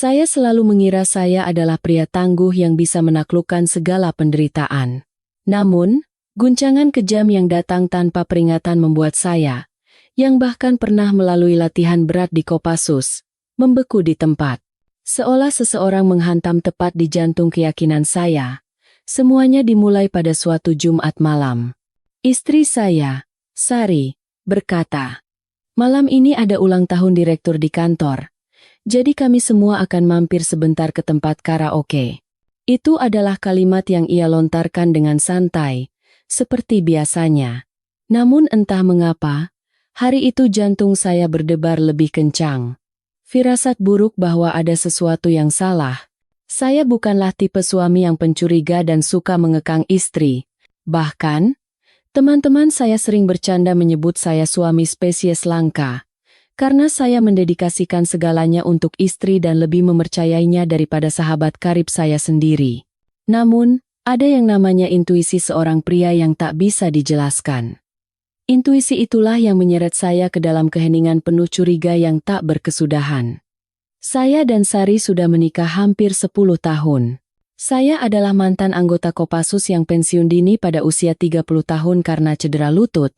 Saya selalu mengira saya adalah pria tangguh yang bisa menaklukkan segala penderitaan. Namun, guncangan kejam yang datang tanpa peringatan membuat saya, yang bahkan pernah melalui latihan berat di Kopassus, membeku di tempat. Seolah seseorang menghantam tepat di jantung keyakinan saya. Semuanya dimulai pada suatu Jumat malam. Istri saya, Sari, berkata, "Malam ini ada ulang tahun direktur di kantor. Jadi kami semua akan mampir sebentar ke tempat karaoke." Itu adalah kalimat yang ia lontarkan dengan santai, seperti biasanya. Namun entah mengapa, hari itu jantung saya berdebar lebih kencang. Firasat buruk bahwa ada sesuatu yang salah. Saya bukanlah tipe suami yang pencuriga dan suka mengekang istri. Bahkan, teman-teman saya sering bercanda menyebut saya suami spesies langka. Karena saya mendedikasikan segalanya untuk istri dan lebih mempercayainya daripada sahabat karib saya sendiri. Namun, ada yang namanya intuisi seorang pria yang tak bisa dijelaskan. Intuisi itulah yang menyeret saya ke dalam keheningan penuh curiga yang tak berkesudahan. Saya dan Sari sudah menikah hampir 10 tahun. Saya adalah mantan anggota Kopassus yang pensiun dini pada usia 30 tahun karena cedera lutut,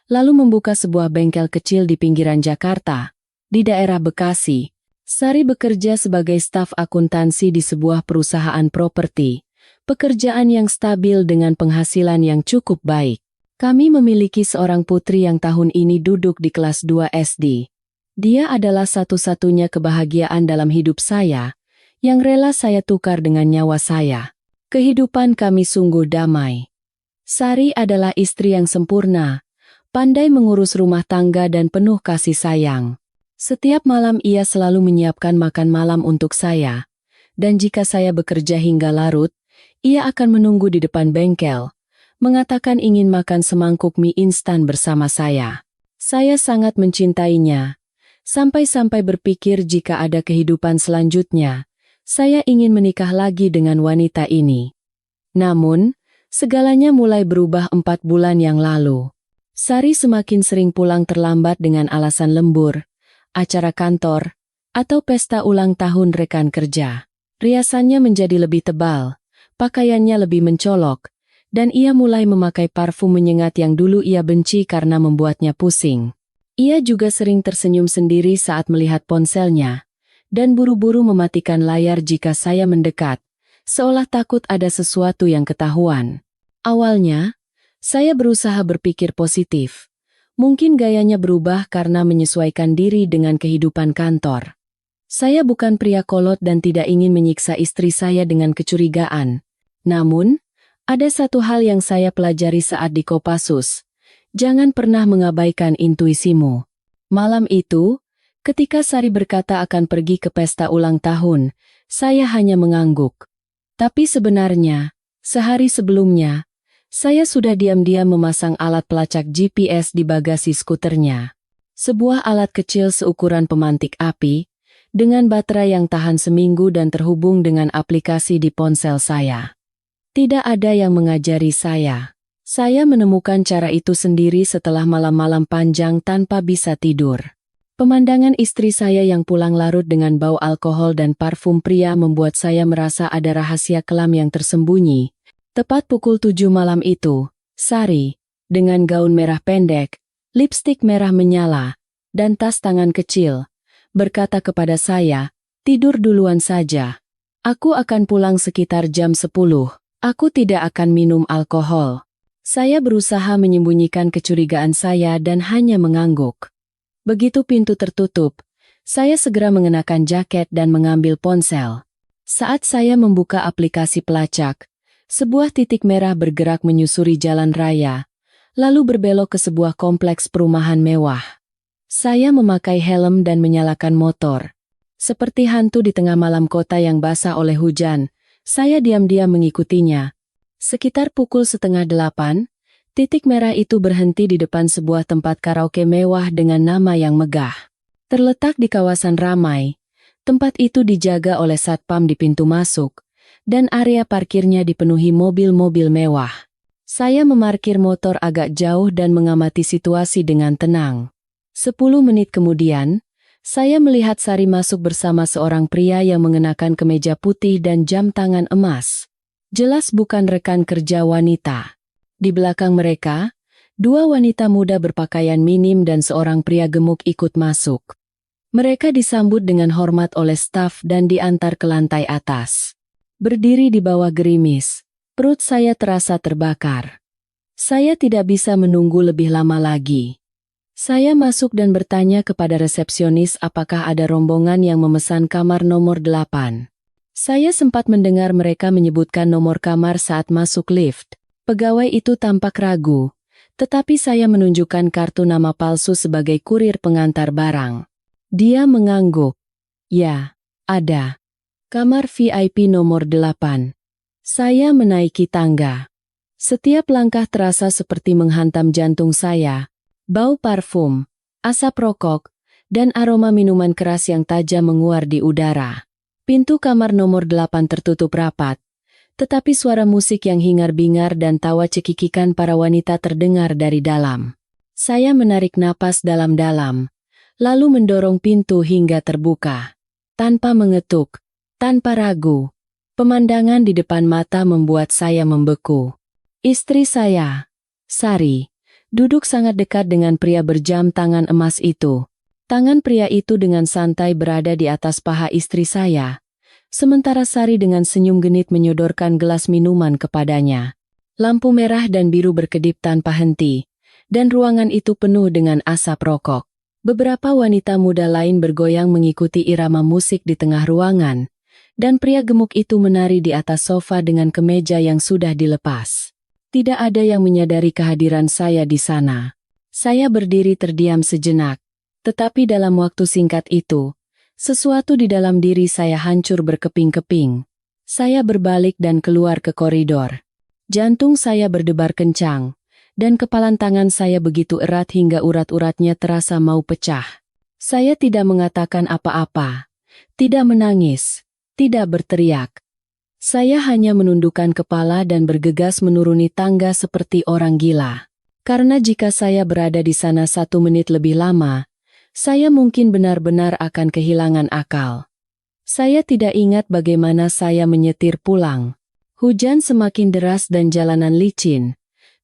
lalu membuka sebuah bengkel kecil di pinggiran Jakarta, di daerah Bekasi. Sari bekerja sebagai staf akuntansi di sebuah perusahaan properti, pekerjaan yang stabil dengan penghasilan yang cukup baik. Kami memiliki seorang putri yang tahun ini duduk di kelas 2 SD. Dia adalah satu-satunya kebahagiaan dalam hidup saya, yang rela saya tukar dengan nyawa saya. Kehidupan kami sungguh damai. Sari adalah istri yang sempurna, pandai mengurus rumah tangga dan penuh kasih sayang. Setiap malam ia selalu menyiapkan makan malam untuk saya, dan jika saya bekerja hingga larut, ia akan menunggu di depan bengkel, mengatakan ingin makan semangkuk mie instan bersama saya. Saya sangat mencintainya, sampai-sampai berpikir jika ada kehidupan selanjutnya, saya ingin menikah lagi dengan wanita ini. Namun, segalanya mulai berubah 4 bulan yang lalu. Sari semakin sering pulang terlambat dengan alasan lembur, acara kantor, atau pesta ulang tahun rekan kerja. Riasannya menjadi lebih tebal, pakaiannya lebih mencolok, dan ia mulai memakai parfum menyengat yang dulu ia benci karena membuatnya pusing. Ia juga sering tersenyum sendiri saat melihat ponselnya, dan buru-buru mematikan layar jika saya mendekat, seolah takut ada sesuatu yang ketahuan. Awalnya, saya berusaha berpikir positif. Mungkin gayanya berubah karena menyesuaikan diri dengan kehidupan kantor. Saya bukan pria kolot dan tidak ingin menyiksa istri saya dengan kecurigaan. Namun, ada satu hal yang saya pelajari saat di Kopassus. Jangan pernah mengabaikan intuisimu. Malam itu, ketika Sari berkata akan pergi ke pesta ulang tahun, saya hanya mengangguk. Tapi sebenarnya, sehari sebelumnya, saya sudah diam-diam memasang alat pelacak GPS di bagasi skuternya. Sebuah alat kecil seukuran pemantik api, dengan baterai yang tahan seminggu dan terhubung dengan aplikasi di ponsel saya. Tidak ada yang mengajari saya. Saya menemukan cara itu sendiri setelah malam-malam panjang tanpa bisa tidur. Pemandangan istri saya yang pulang larut dengan bau alkohol dan parfum pria membuat saya merasa ada rahasia kelam yang tersembunyi. Tepat pukul 7 malam itu, Sari, dengan gaun merah pendek, lipstik merah menyala, dan tas tangan kecil, berkata kepada saya, "Tidur duluan saja. Aku akan pulang sekitar jam 10. Aku tidak akan minum alkohol." Saya berusaha menyembunyikan kecurigaan saya dan hanya mengangguk. Begitu pintu tertutup, saya segera mengenakan jaket dan mengambil ponsel. Saat saya membuka aplikasi pelacak, sebuah titik merah bergerak menyusuri jalan raya, lalu berbelok ke sebuah kompleks perumahan mewah. Saya memakai helm dan menyalakan motor. Seperti hantu di tengah malam kota yang basah oleh hujan, saya diam-diam mengikutinya. Sekitar pukul 7:30, titik merah itu berhenti di depan sebuah tempat karaoke mewah dengan nama yang megah. Terletak di kawasan ramai, tempat itu dijaga oleh satpam di pintu masuk, dan area parkirnya dipenuhi mobil-mobil mewah. Saya memarkir motor agak jauh dan mengamati situasi dengan tenang. 10 menit kemudian, Saya melihat Sari masuk bersama seorang pria yang mengenakan kemeja putih dan jam tangan emas. Jelas bukan rekan kerja wanita. Di belakang mereka, dua wanita muda berpakaian minim dan seorang pria gemuk ikut masuk. Mereka disambut dengan hormat oleh staf dan diantar ke lantai atas. Berdiri di bawah gerimis, perut saya terasa terbakar. Saya tidak bisa menunggu lebih lama lagi. Saya masuk dan bertanya kepada resepsionis apakah ada rombongan yang memesan kamar nomor 8. Saya sempat mendengar mereka menyebutkan nomor kamar saat masuk lift. Pegawai itu tampak ragu, tetapi saya menunjukkan kartu nama palsu sebagai kurir pengantar barang. Dia mengangguk. Ya, ada. Kamar VIP nomor 8. Saya menaiki tangga. Setiap langkah terasa seperti menghantam jantung saya. Bau parfum, asap rokok, dan aroma minuman keras yang tajam menguar di udara. Pintu kamar nomor 8 tertutup rapat, tetapi suara musik yang hingar-bingar dan tawa cekikikan para wanita terdengar dari dalam. Saya menarik napas dalam-dalam, lalu mendorong pintu hingga terbuka. Tanpa mengetuk, tanpa ragu, pemandangan di depan mata membuat saya membeku. Istri saya, Sari, duduk sangat dekat dengan pria berjam tangan emas itu. Tangan pria itu dengan santai berada di atas paha istri saya, sementara Sari dengan senyum genit menyodorkan gelas minuman kepadanya. Lampu merah dan biru berkedip tanpa henti, dan ruangan itu penuh dengan asap rokok. Beberapa wanita muda lain bergoyang mengikuti irama musik di tengah ruangan, dan pria gemuk itu menari di atas sofa dengan kemeja yang sudah dilepas. Tidak ada yang menyadari kehadiran saya di sana. Saya berdiri terdiam sejenak, tetapi dalam waktu singkat itu, sesuatu di dalam diri saya hancur berkeping-keping. Saya berbalik dan keluar ke koridor. Jantung saya berdebar kencang, dan kepalan tangan saya begitu erat hingga urat-uratnya terasa mau pecah. Saya tidak mengatakan apa-apa, tidak menangis, tidak berteriak. Saya hanya menundukkan kepala dan bergegas menuruni tangga seperti orang gila. Karena jika saya berada di sana 1 menit lebih lama, saya mungkin benar-benar akan kehilangan akal. Saya tidak ingat bagaimana saya menyetir pulang. Hujan semakin deras dan jalanan licin,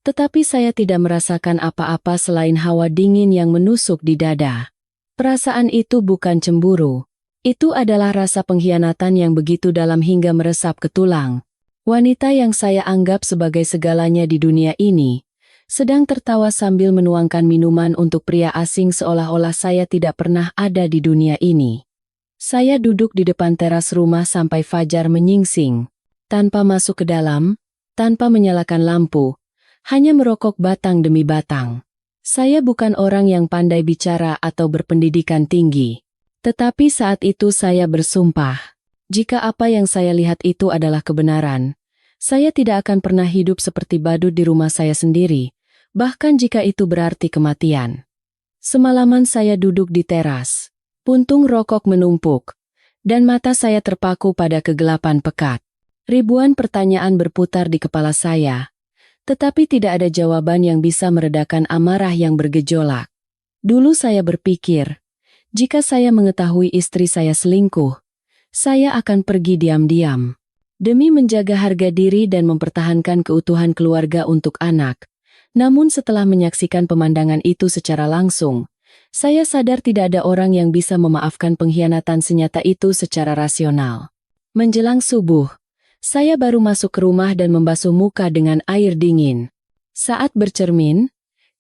tetapi saya tidak merasakan apa-apa selain hawa dingin yang menusuk di dada. Perasaan itu bukan cemburu. Itu adalah rasa pengkhianatan yang begitu dalam hingga meresap ke tulang. Wanita yang saya anggap sebagai segalanya di dunia ini, sedang tertawa sambil menuangkan minuman untuk pria asing seolah-olah saya tidak pernah ada di dunia ini. Saya duduk di depan teras rumah sampai fajar menyingsing, tanpa masuk ke dalam, tanpa menyalakan lampu, hanya merokok batang demi batang. Saya bukan orang yang pandai bicara atau berpendidikan tinggi. Tetapi saat itu saya bersumpah, jika apa yang saya lihat itu adalah kebenaran, saya tidak akan pernah hidup seperti badut di rumah saya sendiri, bahkan jika itu berarti kematian. Semalaman saya duduk di teras, puntung rokok menumpuk, dan mata saya terpaku pada kegelapan pekat. Ribuan pertanyaan berputar di kepala saya, tetapi tidak ada jawaban yang bisa meredakan amarah yang bergejolak. Dulu saya berpikir, jika saya mengetahui istri saya selingkuh, saya akan pergi diam-diam. Demi menjaga harga diri dan mempertahankan keutuhan keluarga untuk anak. Namun setelah menyaksikan pemandangan itu secara langsung, saya sadar tidak ada orang yang bisa memaafkan pengkhianatan senyata itu secara rasional. Menjelang subuh, saya baru masuk ke rumah dan membasuh muka dengan air dingin. Saat bercermin,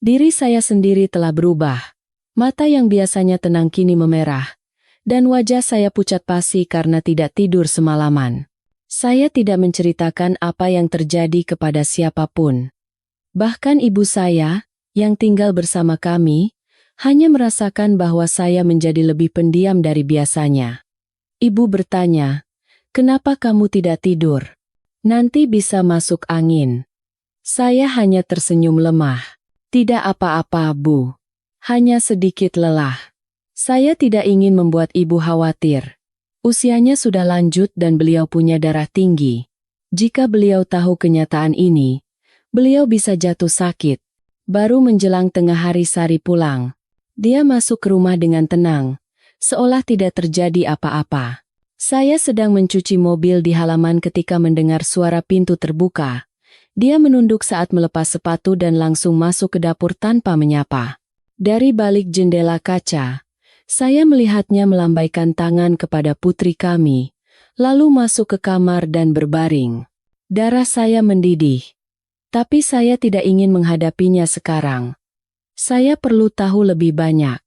diri saya sendiri telah berubah. Mata yang biasanya tenang kini memerah, dan wajah saya pucat pasi karena tidak tidur semalaman. Saya tidak menceritakan apa yang terjadi kepada siapapun. Bahkan ibu saya, yang tinggal bersama kami, hanya merasakan bahwa saya menjadi lebih pendiam dari biasanya. Ibu bertanya, "Kenapa kamu tidak tidur? Nanti bisa masuk angin." Saya hanya tersenyum lemah. "Tidak apa-apa, Bu. Hanya sedikit lelah." Saya tidak ingin membuat ibu khawatir. Usianya sudah lanjut dan beliau punya darah tinggi. Jika beliau tahu kenyataan ini, beliau bisa jatuh sakit. Baru menjelang tengah hari Sari pulang. Dia masuk ke rumah dengan tenang, seolah tidak terjadi apa-apa. Saya sedang mencuci mobil di halaman ketika mendengar suara pintu terbuka. Dia menunduk saat melepas sepatu dan langsung masuk ke dapur tanpa menyapa. Dari balik jendela kaca, saya melihatnya melambaikan tangan kepada putri kami, lalu masuk ke kamar dan berbaring. Darah saya mendidih. Tapi saya tidak ingin menghadapinya sekarang. Saya perlu tahu lebih banyak.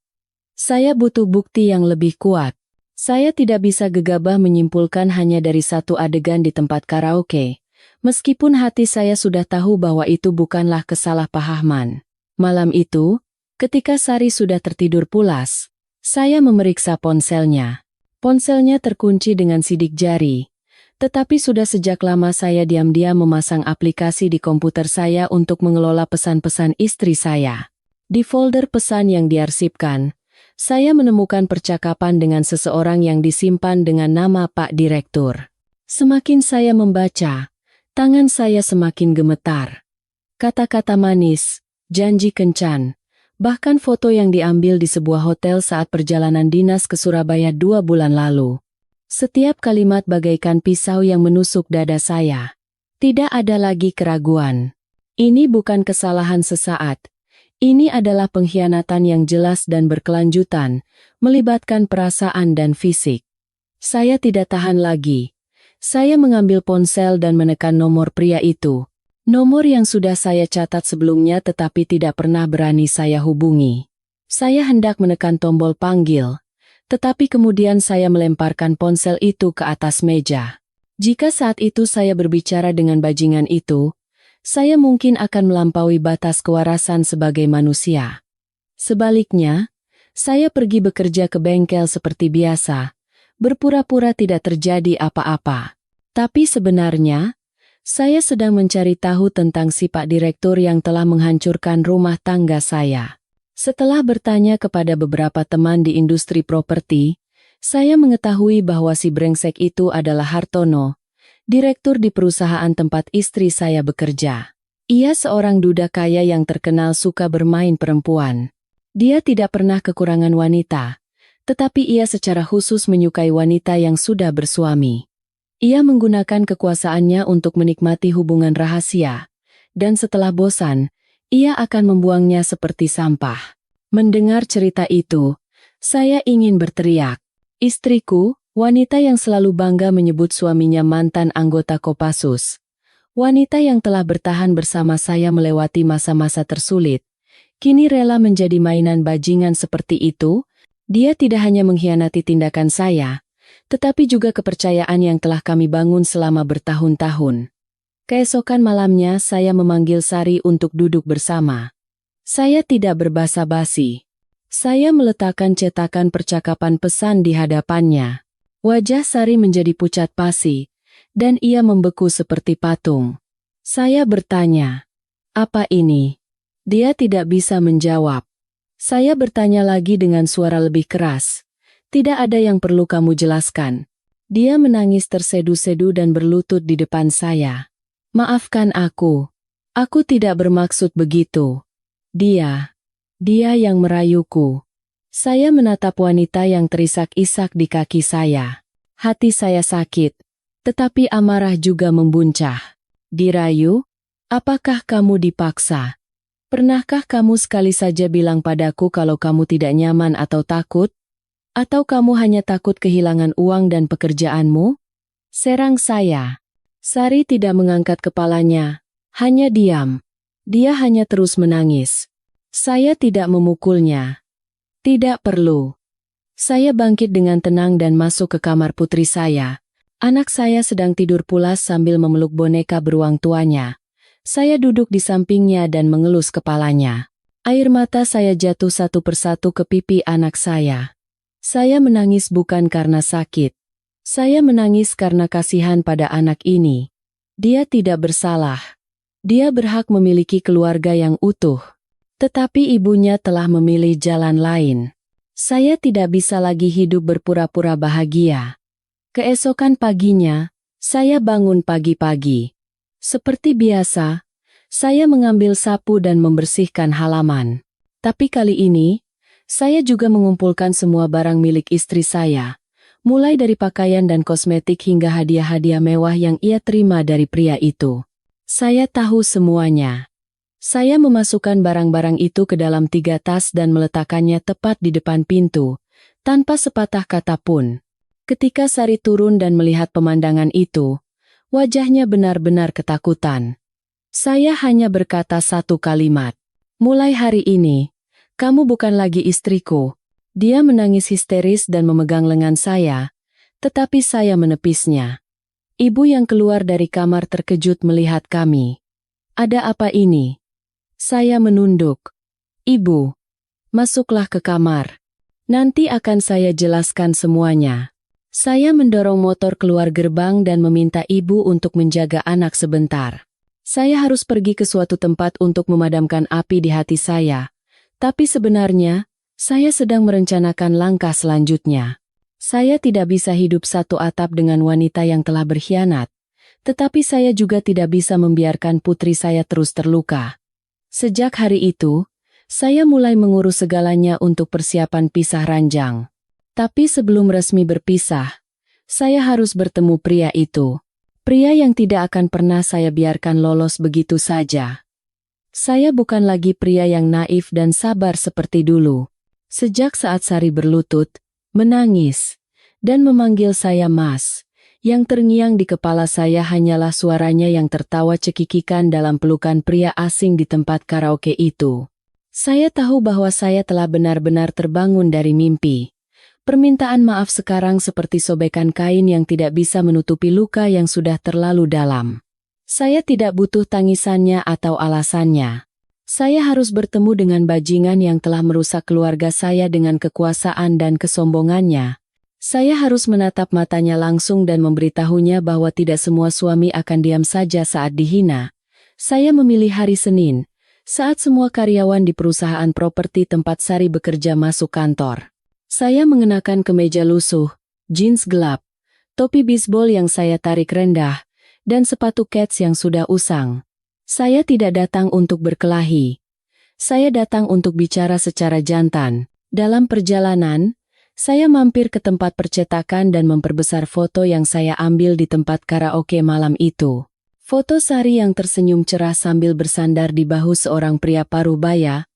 Saya butuh bukti yang lebih kuat. Saya tidak bisa gegabah menyimpulkan hanya dari satu adegan di tempat karaoke, meskipun hati saya sudah tahu bahwa itu bukanlah kesalahpahaman. Malam itu, ketika Sari sudah tertidur pulas, saya memeriksa ponselnya. Ponselnya terkunci dengan sidik jari, tetapi sudah sejak lama saya diam-diam memasang aplikasi di komputer saya untuk mengelola pesan-pesan istri saya. Di folder pesan yang diarsipkan, saya menemukan percakapan dengan seseorang yang disimpan dengan nama Pak Direktur. Semakin saya membaca, tangan saya semakin gemetar. Kata-kata manis, janji kencan, bahkan foto yang diambil di sebuah hotel saat perjalanan dinas ke Surabaya 2 bulan lalu. Setiap kalimat bagaikan pisau yang menusuk dada saya. Tidak ada lagi keraguan. Ini bukan kesalahan sesaat. Ini adalah pengkhianatan yang jelas dan berkelanjutan, melibatkan perasaan dan fisik. Saya tidak tahan lagi. Saya mengambil ponsel dan menekan nomor pria itu. Nomor yang sudah saya catat sebelumnya tetapi tidak pernah berani saya hubungi. Saya hendak menekan tombol panggil, tetapi kemudian saya melemparkan ponsel itu ke atas meja. Jika saat itu saya berbicara dengan bajingan itu, saya mungkin akan melampaui batas kewarasan sebagai manusia. Sebaliknya, saya pergi bekerja ke bengkel seperti biasa, berpura-pura tidak terjadi apa-apa. Tapi sebenarnya, saya sedang mencari tahu tentang si Pak Direktur yang telah menghancurkan rumah tangga saya. Setelah bertanya kepada beberapa teman di industri properti, saya mengetahui bahwa si brengsek itu adalah Hartono, direktur di perusahaan tempat istri saya bekerja. Ia seorang duda kaya yang terkenal suka bermain perempuan. Dia tidak pernah kekurangan wanita, tetapi ia secara khusus menyukai wanita yang sudah bersuami. Ia menggunakan kekuasaannya untuk menikmati hubungan rahasia, dan setelah bosan, ia akan membuangnya seperti sampah. Mendengar cerita itu, saya ingin berteriak. Istriku, wanita yang selalu bangga menyebut suaminya mantan anggota Kopassus. Wanita yang telah bertahan bersama saya melewati masa-masa tersulit, kini rela menjadi mainan bajingan seperti itu. Dia tidak hanya mengkhianati tindakan saya, tetapi juga kepercayaan yang telah kami bangun selama bertahun-tahun. Keesokan malamnya saya memanggil Sari untuk duduk bersama. Saya tidak berbasa-basi. Saya meletakkan cetakan percakapan pesan di hadapannya. Wajah Sari menjadi pucat pasi, dan ia membeku seperti patung. Saya bertanya, "Apa ini?" Dia tidak bisa menjawab. Saya bertanya lagi dengan suara lebih keras. "Tidak ada yang perlu kamu jelaskan." Dia menangis tersedu-sedu dan berlutut di depan saya. "Maafkan aku. Aku tidak bermaksud begitu. Dia yang merayuku." Saya menatap wanita yang terisak-isak di kaki saya. Hati saya sakit, tetapi amarah juga membuncah. "Dirayu? Apakah kamu dipaksa? Pernahkah kamu sekali saja bilang padaku kalau kamu tidak nyaman atau takut? Atau kamu hanya takut kehilangan uang dan pekerjaanmu?" Serang saya. Sari tidak mengangkat kepalanya, hanya diam. Dia hanya terus menangis. Saya tidak memukulnya. Tidak perlu. Saya bangkit dengan tenang dan masuk ke kamar putri saya. Anak saya sedang tidur pulas sambil memeluk boneka beruang tuanya. Saya duduk di sampingnya dan mengelus kepalanya. Air mata saya jatuh satu persatu ke pipi anak saya. Saya menangis bukan karena sakit. Saya menangis karena kasihan pada anak ini. Dia tidak bersalah. Dia berhak memiliki keluarga yang utuh. Tetapi ibunya telah memilih jalan lain. Saya tidak bisa lagi hidup berpura-pura bahagia. Keesokan paginya, saya bangun pagi-pagi. Seperti biasa, saya mengambil sapu dan membersihkan halaman. Tapi kali ini, Saya juga mengumpulkan semua barang milik istri saya, mulai dari pakaian dan kosmetik hingga hadiah-hadiah mewah yang ia terima dari pria itu. Saya tahu semuanya. Saya memasukkan barang-barang itu ke dalam 3 tas dan meletakkannya tepat di depan pintu, tanpa sepatah kata pun. Ketika Sari turun dan melihat pemandangan itu, wajahnya benar-benar ketakutan. Saya hanya berkata satu kalimat, "Mulai hari ini, kamu bukan lagi istriku." Dia menangis histeris dan memegang lengan saya, tetapi saya menepisnya. Ibu yang keluar dari kamar terkejut melihat kami. "Ada apa ini?" Saya menunduk. "Ibu, masuklah ke kamar. Nanti akan saya jelaskan semuanya." Saya mendorong motor keluar gerbang dan meminta ibu untuk menjaga anak sebentar. Saya harus pergi ke suatu tempat untuk memadamkan api di hati saya. Tapi sebenarnya, saya sedang merencanakan langkah selanjutnya. Saya tidak bisa hidup satu atap dengan wanita yang telah berkhianat. Tetapi saya juga tidak bisa membiarkan putri saya terus terluka. Sejak hari itu, saya mulai mengurus segalanya untuk persiapan pisah ranjang. Tapi sebelum resmi berpisah, saya harus bertemu pria itu. Pria yang tidak akan pernah saya biarkan lolos begitu saja. Saya bukan lagi pria yang naif dan sabar seperti dulu. Sejak saat Sari berlutut, menangis, dan memanggil saya Mas, yang terngiang di kepala saya hanyalah suaranya yang tertawa cekikikan dalam pelukan pria asing di tempat karaoke itu. Saya tahu bahwa saya telah benar-benar terbangun dari mimpi. Permintaan maaf sekarang seperti sobekan kain yang tidak bisa menutupi luka yang sudah terlalu dalam. Saya tidak butuh tangisannya atau alasannya. Saya harus bertemu dengan bajingan yang telah merusak keluarga saya dengan kekuasaan dan kesombongannya. Saya harus menatap matanya langsung dan memberitahunya bahwa tidak semua suami akan diam saja saat dihina. Saya memilih hari Senin, saat semua karyawan di perusahaan properti tempat Sari bekerja masuk kantor. Saya mengenakan kemeja lusuh, jeans gelap, topi bisbol yang saya tarik rendah, dan sepatu kets yang sudah usang. Saya tidak datang untuk berkelahi. Saya datang untuk bicara secara jantan. Dalam perjalanan, saya mampir ke tempat percetakan dan memperbesar foto yang saya ambil di tempat karaoke malam itu. Foto Sari yang tersenyum cerah sambil bersandar di bahu seorang pria paruh baya.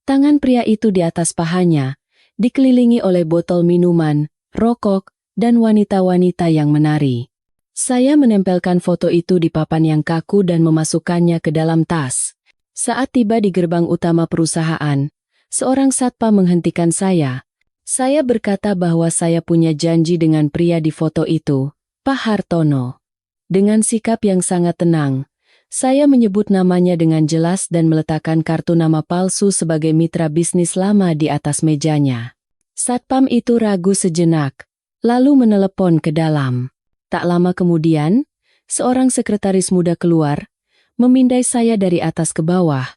Tangan pria itu di atas pahanya, dikelilingi oleh botol minuman, rokok, dan wanita-wanita yang menari. Saya menempelkan foto itu di papan yang kaku dan memasukkannya ke dalam tas. Saat tiba di gerbang utama perusahaan, seorang satpam menghentikan saya. Saya berkata bahwa saya punya janji dengan pria di foto itu, Pak Hartono. Dengan sikap yang sangat tenang, saya menyebut namanya dengan jelas dan meletakkan kartu nama palsu sebagai mitra bisnis lama di atas mejanya. Satpam itu ragu sejenak, lalu menelepon ke dalam. Tak lama kemudian, seorang sekretaris muda keluar, memindai saya dari atas ke bawah,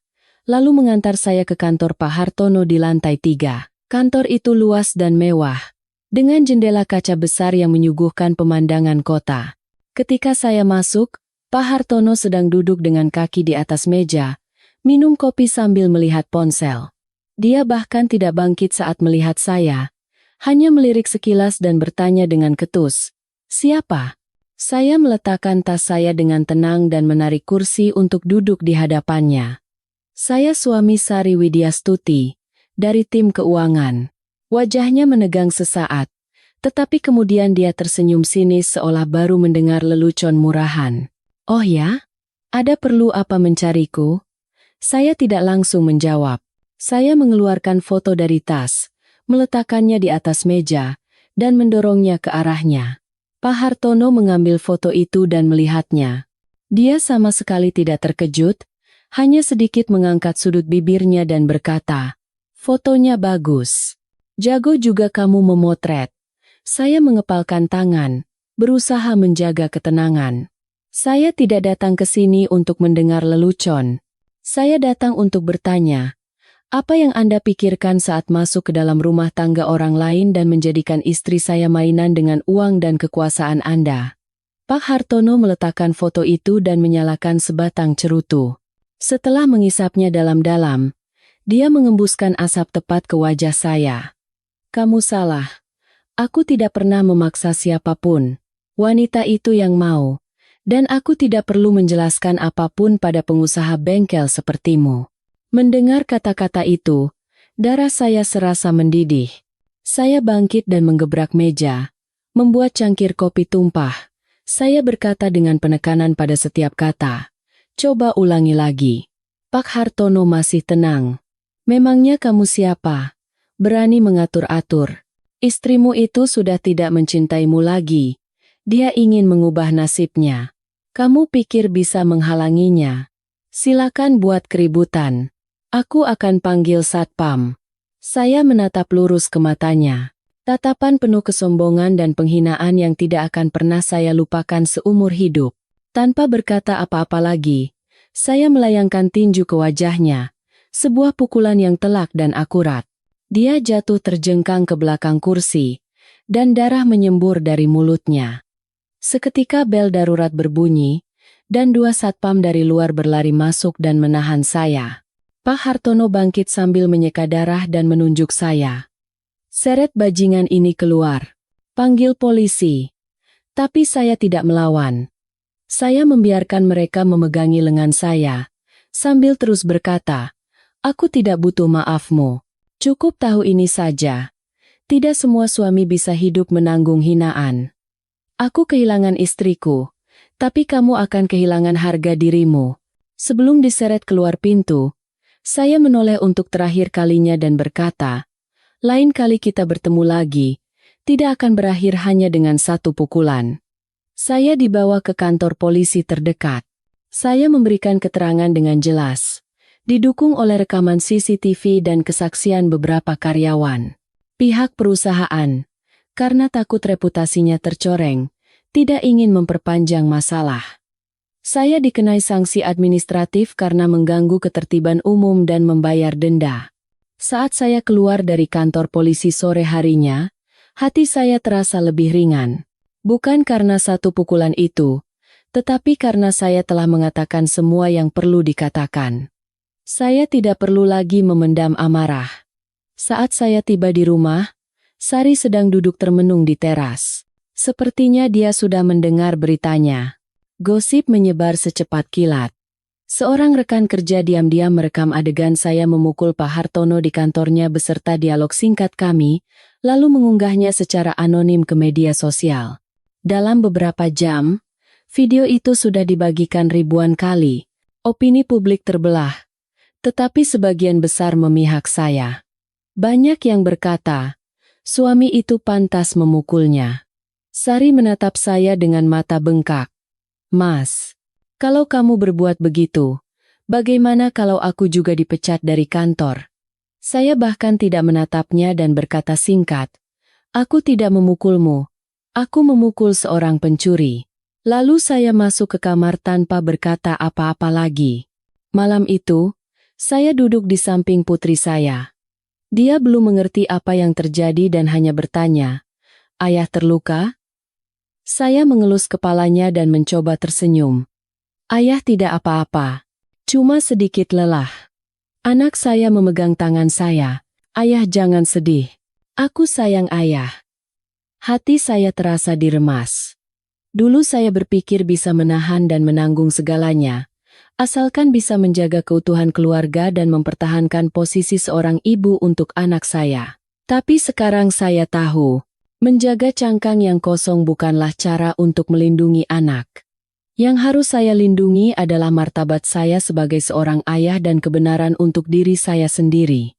lalu mengantar saya ke kantor Pak Hartono di lantai 3. Kantor itu luas dan mewah, dengan jendela kaca besar yang menyuguhkan pemandangan kota. Ketika saya masuk, Pak Hartono sedang duduk dengan kaki di atas meja, minum kopi sambil melihat ponsel. Dia bahkan tidak bangkit saat melihat saya, hanya melirik sekilas dan bertanya dengan ketus, "Siapa?" Saya meletakkan tas saya dengan tenang dan menarik kursi untuk duduk di hadapannya. "Saya suami Sari Widyastuti, dari tim keuangan." Wajahnya menegang sesaat, tetapi kemudian dia tersenyum sinis seolah baru mendengar lelucon murahan. "Oh ya? Ada perlu apa mencariku?" Saya tidak langsung menjawab. Saya mengeluarkan foto dari tas, meletakkannya di atas meja, dan mendorongnya ke arahnya. Pak Hartono mengambil foto itu dan melihatnya. Dia sama sekali tidak terkejut, hanya sedikit mengangkat sudut bibirnya dan berkata, "Fotonya bagus. Jago juga kamu memotret." Saya mengepalkan tangan, berusaha menjaga ketenangan. Saya tidak datang ke sini untuk mendengar lelucon. Saya datang untuk bertanya, apa yang Anda pikirkan saat masuk ke dalam rumah tangga orang lain dan menjadikan istri saya mainan dengan uang dan kekuasaan Anda? Pak Hartono meletakkan foto itu dan menyalakan sebatang cerutu. Setelah mengisapnya dalam-dalam, Dia mengembuskan asap tepat ke wajah saya. Kamu salah. Aku tidak pernah memaksa siapapun. Wanita itu yang mau. Dan aku tidak perlu menjelaskan apapun pada pengusaha bengkel sepertimu. Mendengar kata-kata itu, darah saya serasa mendidih. Saya bangkit dan menggebrak meja, membuat cangkir kopi tumpah. Saya berkata dengan penekanan pada setiap kata. Coba ulangi lagi. Pak Hartono masih tenang. Memangnya kamu siapa? Berani mengatur-atur. Istrimu itu sudah tidak mencintaimu lagi. Dia ingin mengubah nasibnya. Kamu pikir bisa menghalanginya? Silakan buat keributan. Aku akan panggil satpam. Saya menatap lurus ke matanya. Tatapan penuh kesombongan dan penghinaan yang tidak akan pernah saya lupakan seumur hidup. Tanpa berkata apa-apa lagi, saya melayangkan tinju ke wajahnya. Sebuah pukulan yang telak dan akurat. Dia jatuh terjengkang ke belakang kursi, dan darah menyembur dari mulutnya. Seketika bel darurat berbunyi, dan 2 satpam dari luar berlari masuk dan menahan saya. Pak Hartono bangkit sambil menyeka darah dan menunjuk saya. Seret bajingan ini keluar. Panggil polisi. Tapi saya tidak melawan. Saya membiarkan mereka memegangi lengan saya, sambil terus berkata, aku tidak butuh maafmu. Cukup tahu ini saja. Tidak semua suami bisa hidup menanggung hinaan. Aku kehilangan istriku, tapi kamu akan kehilangan harga dirimu. Sebelum diseret keluar pintu, saya menoleh untuk terakhir kalinya dan berkata, lain kali kita bertemu lagi, tidak akan berakhir hanya dengan 1 pukulan. Saya dibawa ke kantor polisi terdekat. Saya memberikan keterangan dengan jelas. Didukung oleh rekaman CCTV dan kesaksian beberapa karyawan. Pihak perusahaan, karena takut reputasinya tercoreng, tidak ingin memperpanjang masalah. Saya dikenai sanksi administratif karena mengganggu ketertiban umum dan membayar denda. Saat saya keluar dari kantor polisi sore harinya, hati saya terasa lebih ringan. Bukan karena 1 pukulan itu, tetapi karena saya telah mengatakan semua yang perlu dikatakan. Saya tidak perlu lagi memendam amarah. Saat saya tiba di rumah, Sari sedang duduk termenung di teras. Sepertinya dia sudah mendengar beritanya. Gosip menyebar secepat kilat. Seorang rekan kerja diam-diam merekam adegan saya memukul Pak Hartono di kantornya beserta dialog singkat kami, lalu mengunggahnya secara anonim ke media sosial. Dalam beberapa jam, video itu sudah dibagikan ribuan kali. Opini publik terbelah. Tetapi sebagian besar memihak saya. Banyak yang berkata, suami itu pantas memukulnya. Sari menatap saya dengan mata bengkak. Mas, kalau kamu berbuat begitu, bagaimana kalau aku juga dipecat dari kantor? Saya bahkan tidak menatapnya dan berkata singkat, aku tidak memukulmu, aku memukul seorang pencuri. Lalu saya masuk ke kamar tanpa berkata apa-apa lagi. Malam itu, saya duduk di samping putri saya. Dia belum mengerti apa yang terjadi dan hanya bertanya, ayah terluka? Saya mengelus kepalanya dan mencoba tersenyum. Ayah tidak apa-apa, cuma sedikit lelah. Anak saya memegang tangan saya. Ayah jangan sedih. Aku sayang ayah. Hati saya terasa diremas. Dulu saya berpikir bisa menahan dan menanggung segalanya. Asalkan bisa menjaga keutuhan keluarga dan mempertahankan posisi seorang ibu untuk anak saya. Tapi sekarang saya tahu, menjaga cangkang yang kosong bukanlah cara untuk melindungi anak. Yang harus saya lindungi adalah martabat saya sebagai seorang ayah dan kebenaran untuk diri saya sendiri.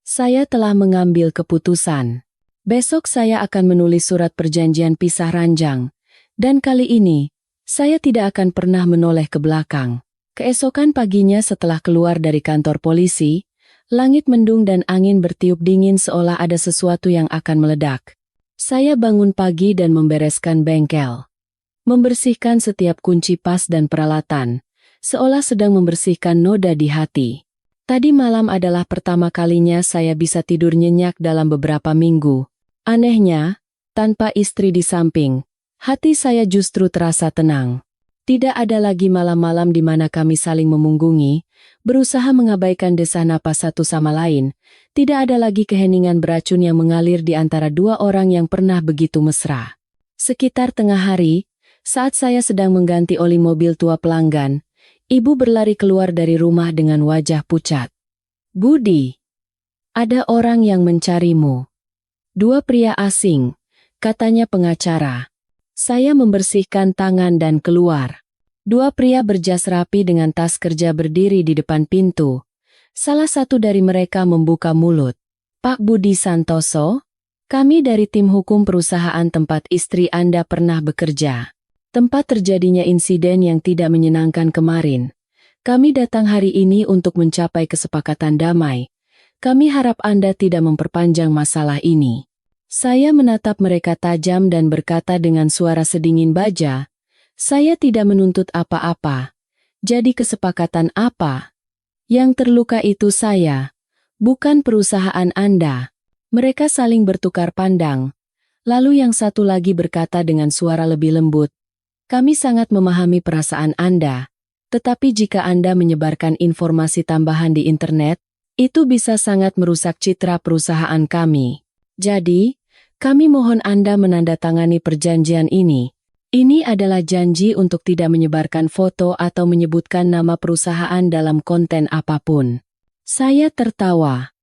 Saya telah mengambil keputusan. Besok saya akan menulis surat perjanjian pisah ranjang. Dan kali ini, saya tidak akan pernah menoleh ke belakang. Keesokan paginya setelah keluar dari kantor polisi, langit mendung dan angin bertiup dingin seolah ada sesuatu yang akan meledak. Saya bangun pagi dan membereskan bengkel. Membersihkan setiap kunci pas dan peralatan, seolah sedang membersihkan noda di hati. Tadi malam adalah pertama kalinya saya bisa tidur nyenyak dalam beberapa minggu. Anehnya, tanpa istri di samping, hati saya justru terasa tenang. Tidak ada lagi malam-malam di mana kami saling memunggungi, berusaha mengabaikan desah napas satu sama lain. Tidak ada lagi keheningan beracun yang mengalir di antara dua orang yang pernah begitu mesra. Sekitar tengah hari, saat saya sedang mengganti oli mobil tua pelanggan, ibu berlari keluar dari rumah dengan wajah pucat. "Budi, ada orang yang mencarimu." "Dua pria asing," katanya pengacara. Saya membersihkan tangan dan keluar. Dua pria berjas rapi dengan tas kerja berdiri di depan pintu. Salah satu dari mereka membuka mulut. "Pak Budi Santoso, kami dari tim hukum perusahaan tempat istri Anda pernah bekerja. Tempat terjadinya insiden yang tidak menyenangkan kemarin. Kami datang hari ini untuk mencapai kesepakatan damai. Kami harap Anda tidak memperpanjang masalah ini." Saya menatap mereka tajam dan berkata dengan suara sedingin baja, "Saya tidak menuntut apa-apa. Jadi kesepakatan apa? Yang terluka itu saya, bukan perusahaan Anda." Mereka saling bertukar pandang. Lalu yang satu lagi berkata dengan suara lebih lembut, "Kami sangat memahami perasaan Anda. Tetapi jika Anda menyebarkan informasi tambahan di internet, itu bisa sangat merusak citra perusahaan kami. Jadi, kami mohon Anda menandatangani perjanjian ini. Ini adalah janji untuk tidak menyebarkan foto atau menyebutkan nama perusahaan dalam konten apapun." Saya tertawa.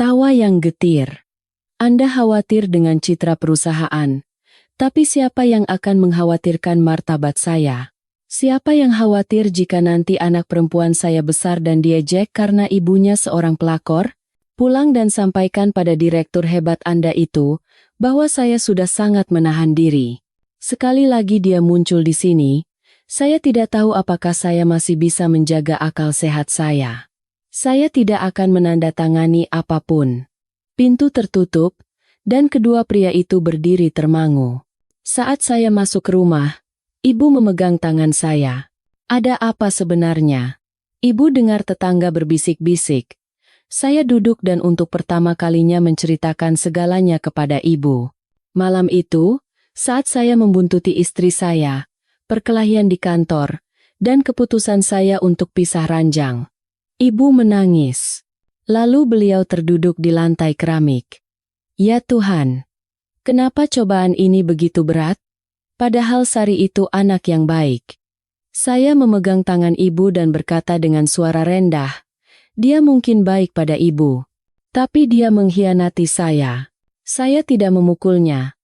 Tawa yang getir. "Anda khawatir dengan citra perusahaan. Tapi siapa yang akan mengkhawatirkan martabat saya? Siapa yang khawatir jika nanti anak perempuan saya besar dan diejek karena ibunya seorang pelakor? Pulang dan sampaikan pada direktur hebat Anda itu bahwa saya sudah sangat menahan diri. Sekali lagi dia muncul di sini, saya tidak tahu apakah saya masih bisa menjaga akal sehat saya. Saya tidak akan menandatangani apapun." Pintu tertutup, dan kedua pria itu berdiri termangu. Saat saya masuk rumah, ibu memegang tangan saya. "Ada apa sebenarnya?" Ibu dengar tetangga berbisik-bisik. Saya duduk dan untuk pertama kalinya menceritakan segalanya kepada ibu. Malam itu, saat saya membuntuti istri saya, perkelahian di kantor, dan keputusan saya untuk pisah ranjang. Ibu menangis. Lalu beliau terduduk di lantai keramik. "Ya Tuhan, kenapa cobaan ini begitu berat? Padahal Sari itu anak yang baik." Saya memegang tangan ibu dan berkata dengan suara rendah, "Dia mungkin baik pada ibu. Tapi dia mengkhianati saya. Saya tidak memukulnya.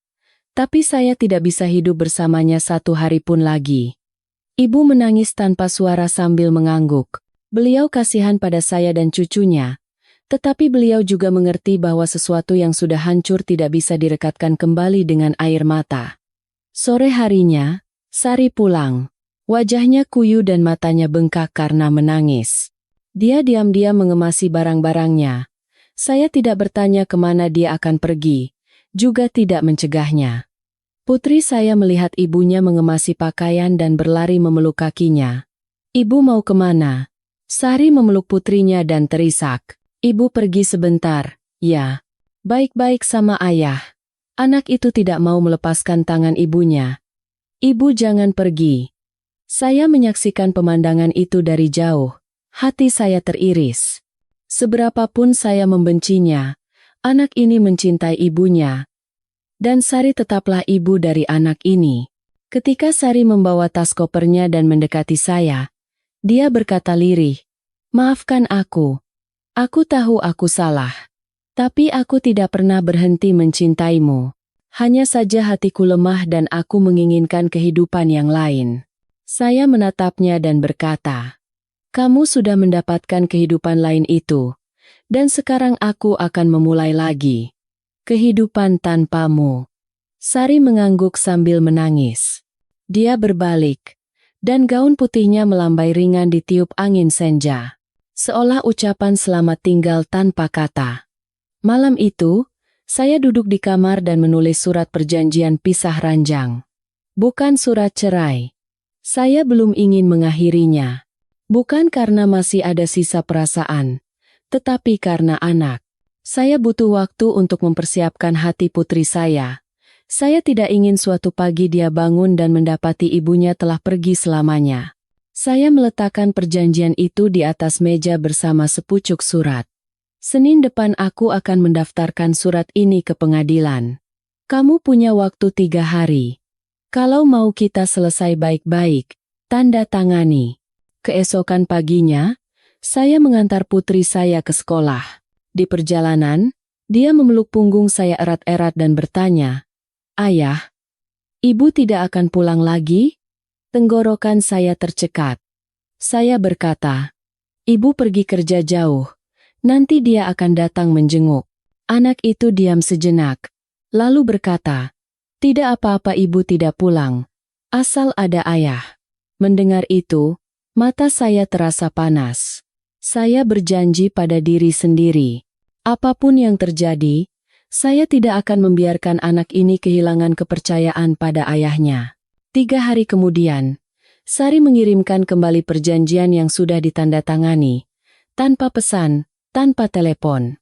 Tapi saya tidak bisa hidup bersamanya satu hari pun lagi." Ibu menangis tanpa suara sambil mengangguk. Beliau kasihan pada saya dan cucunya. Tetapi beliau juga mengerti bahwa sesuatu yang sudah hancur tidak bisa direkatkan kembali dengan air mata. Sore harinya, Sari pulang. Wajahnya kuyu dan matanya bengkak karena menangis. Dia diam-diam mengemasi barang-barangnya. Saya tidak bertanya kemana dia akan pergi, juga tidak mencegahnya. Putri saya melihat ibunya mengemasi pakaian dan berlari memeluk kakinya. "Ibu mau kemana?" Sari memeluk putrinya dan terisak. "Ibu pergi sebentar." "Ya, baik-baik sama ayah." Anak itu tidak mau melepaskan tangan ibunya. "Ibu jangan pergi." Saya menyaksikan pemandangan itu dari jauh. Hati saya teriris. Seberapapun saya membencinya, anak ini mencintai ibunya. Dan Sari tetaplah ibu dari anak ini. Ketika Sari membawa tas kopernya dan mendekati saya, dia berkata lirih, "Maafkan aku. Aku tahu aku salah. Tapi aku tidak pernah berhenti mencintaimu. Hanya saja hatiku lemah dan aku menginginkan kehidupan yang lain." Saya menatapnya dan berkata, "Kamu sudah mendapatkan kehidupan lain itu, dan sekarang aku akan memulai lagi. Kehidupan tanpamu." Sari mengangguk sambil menangis. Dia berbalik, dan gaun putihnya melambai ringan ditiup angin senja. Seolah ucapan selamat tinggal tanpa kata. Malam itu, saya duduk di kamar dan menulis surat perjanjian pisah ranjang. Bukan surat cerai. Saya belum ingin mengakhirinya. Bukan karena masih ada sisa perasaan, tetapi karena anak. Saya butuh waktu untuk mempersiapkan hati putri saya. Saya tidak ingin suatu pagi dia bangun dan mendapati ibunya telah pergi selamanya. Saya meletakkan perjanjian itu di atas meja bersama sepucuk surat. Senin depan aku akan mendaftarkan surat ini ke pengadilan. Kamu punya waktu 3 hari. Kalau mau kita selesai baik-baik, tanda tangani. Keesokan paginya, saya mengantar putri saya ke sekolah. Di perjalanan, dia memeluk punggung saya erat-erat dan bertanya, "Ayah, ibu tidak akan pulang lagi?" Tenggorokan saya tercekat. Saya berkata, "Ibu pergi kerja jauh. Nanti dia akan datang menjenguk." Anak itu diam sejenak, lalu berkata, "Tidak apa-apa ibu tidak pulang. Asal ada ayah." Mendengar itu, mata saya terasa panas. Saya berjanji pada diri sendiri. Apapun yang terjadi, saya tidak akan membiarkan anak ini kehilangan kepercayaan pada ayahnya. 3 hari kemudian, Sari mengirimkan kembali perjanjian yang sudah ditandatangani, tanpa pesan, tanpa telepon.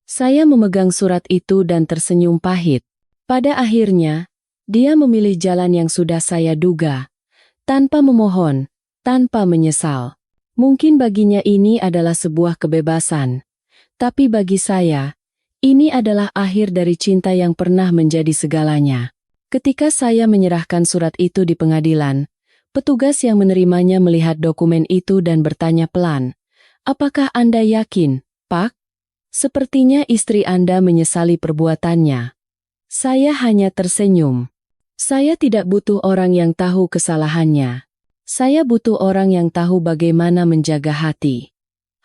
Saya memegang surat itu dan tersenyum pahit. Pada akhirnya, dia memilih jalan yang sudah saya duga, tanpa memohon, tanpa menyesal. Mungkin baginya ini adalah sebuah kebebasan, tapi bagi saya, ini adalah akhir dari cinta yang pernah menjadi segalanya. Ketika saya menyerahkan surat itu di pengadilan, petugas yang menerimanya melihat dokumen itu dan bertanya pelan, "Apakah Anda yakin, Pak? Sepertinya istri Anda menyesali perbuatannya." Saya hanya tersenyum. Saya tidak butuh orang yang tahu kesalahannya. Saya butuh orang yang tahu bagaimana menjaga hati.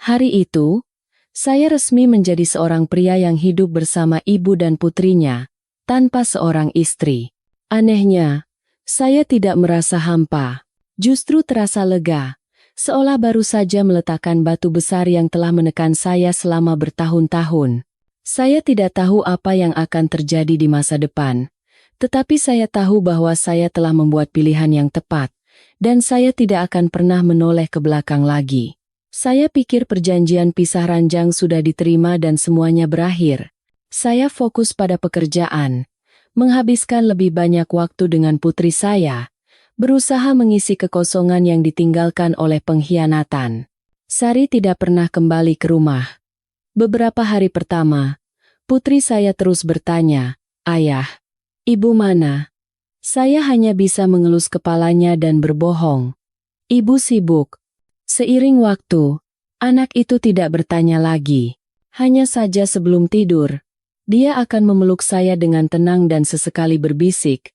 Hari itu, saya resmi menjadi seorang pria yang hidup bersama ibu dan putrinya, tanpa seorang istri. Anehnya, saya tidak merasa hampa, justru terasa lega, seolah baru saja meletakkan batu besar yang telah menekan saya selama bertahun-tahun. Saya tidak tahu apa yang akan terjadi di masa depan, tetapi saya tahu bahwa saya telah membuat pilihan yang tepat, dan saya tidak akan pernah menoleh ke belakang lagi. Saya pikir perjanjian pisah ranjang sudah diterima dan semuanya berakhir. Saya fokus pada pekerjaan, menghabiskan lebih banyak waktu dengan putri saya, berusaha mengisi kekosongan yang ditinggalkan oleh pengkhianatan. Sari tidak pernah kembali ke rumah. Beberapa hari pertama, putri saya terus bertanya, "Ayah, ibu mana?" Saya hanya bisa mengelus kepalanya dan berbohong. "Ibu sibuk." Seiring waktu, anak itu tidak bertanya lagi. Hanya saja sebelum tidur, dia akan memeluk saya dengan tenang dan sesekali berbisik,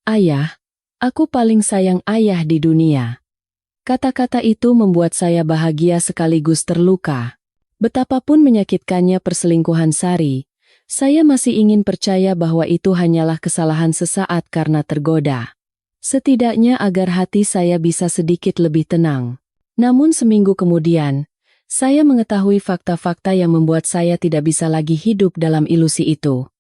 "Ayah, aku paling sayang ayah di dunia." Kata-kata itu membuat saya bahagia sekaligus terluka. Betapapun menyakitkannya perselingkuhan Sari, saya masih ingin percaya bahwa itu hanyalah kesalahan sesaat karena tergoda. Setidaknya agar hati saya bisa sedikit lebih tenang. Namun seminggu kemudian, saya mengetahui fakta-fakta yang membuat saya tidak bisa lagi hidup dalam ilusi itu.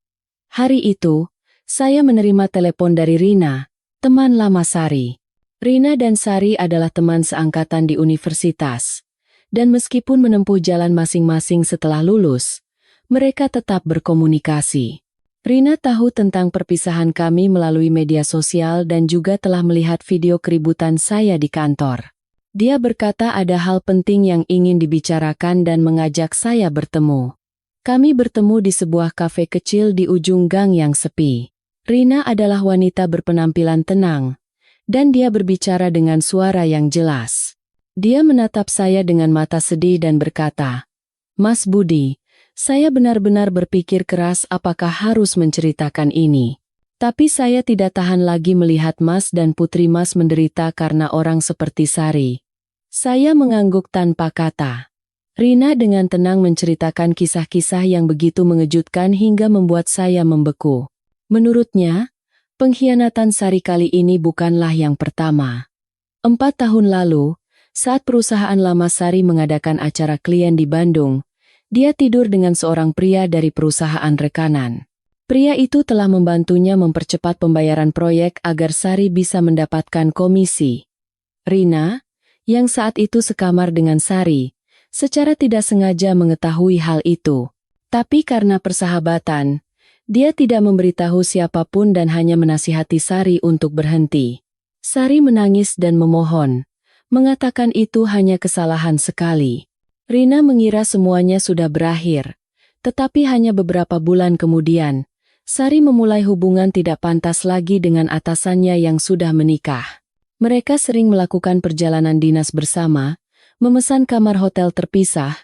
Hari itu, saya menerima telepon dari Rina, teman lama Sari. Rina dan Sari adalah teman seangkatan di universitas, dan meskipun menempuh jalan masing-masing setelah lulus, mereka tetap berkomunikasi. Rina tahu tentang perpisahan kami melalui media sosial dan juga telah melihat video keributan saya di kantor. Dia berkata ada hal penting yang ingin dibicarakan dan mengajak saya bertemu. Kami bertemu di sebuah kafe kecil di ujung gang yang sepi. Rina adalah wanita berpenampilan tenang, dan dia berbicara dengan suara yang jelas. Dia menatap saya dengan mata sedih dan berkata, "Mas Budi, saya benar-benar berpikir keras apakah harus menceritakan ini. Tapi saya tidak tahan lagi melihat Mas dan putri Mas menderita karena orang seperti Sari." Saya mengangguk tanpa kata. Rina dengan tenang menceritakan kisah-kisah yang begitu mengejutkan hingga membuat saya membeku. Menurutnya, pengkhianatan Sari kali ini bukanlah yang pertama. 4 tahun lalu, saat perusahaan lama Sari mengadakan acara klien di Bandung, dia tidur dengan seorang pria dari perusahaan rekanan. Pria itu telah membantunya mempercepat pembayaran proyek agar Sari bisa mendapatkan komisi. Rina, yang saat itu sekamar dengan Sari, secara tidak sengaja mengetahui hal itu. Tapi karena persahabatan, Dia tidak memberitahu siapapun dan hanya menasihati Sari untuk berhenti. Sari menangis dan memohon, mengatakan itu hanya kesalahan sekali. Rina mengira semuanya sudah berakhir, tetapi hanya beberapa bulan kemudian, Sari memulai hubungan tidak pantas lagi dengan atasannya yang sudah menikah. Mereka sering melakukan perjalanan dinas bersama, memesan kamar hotel terpisah,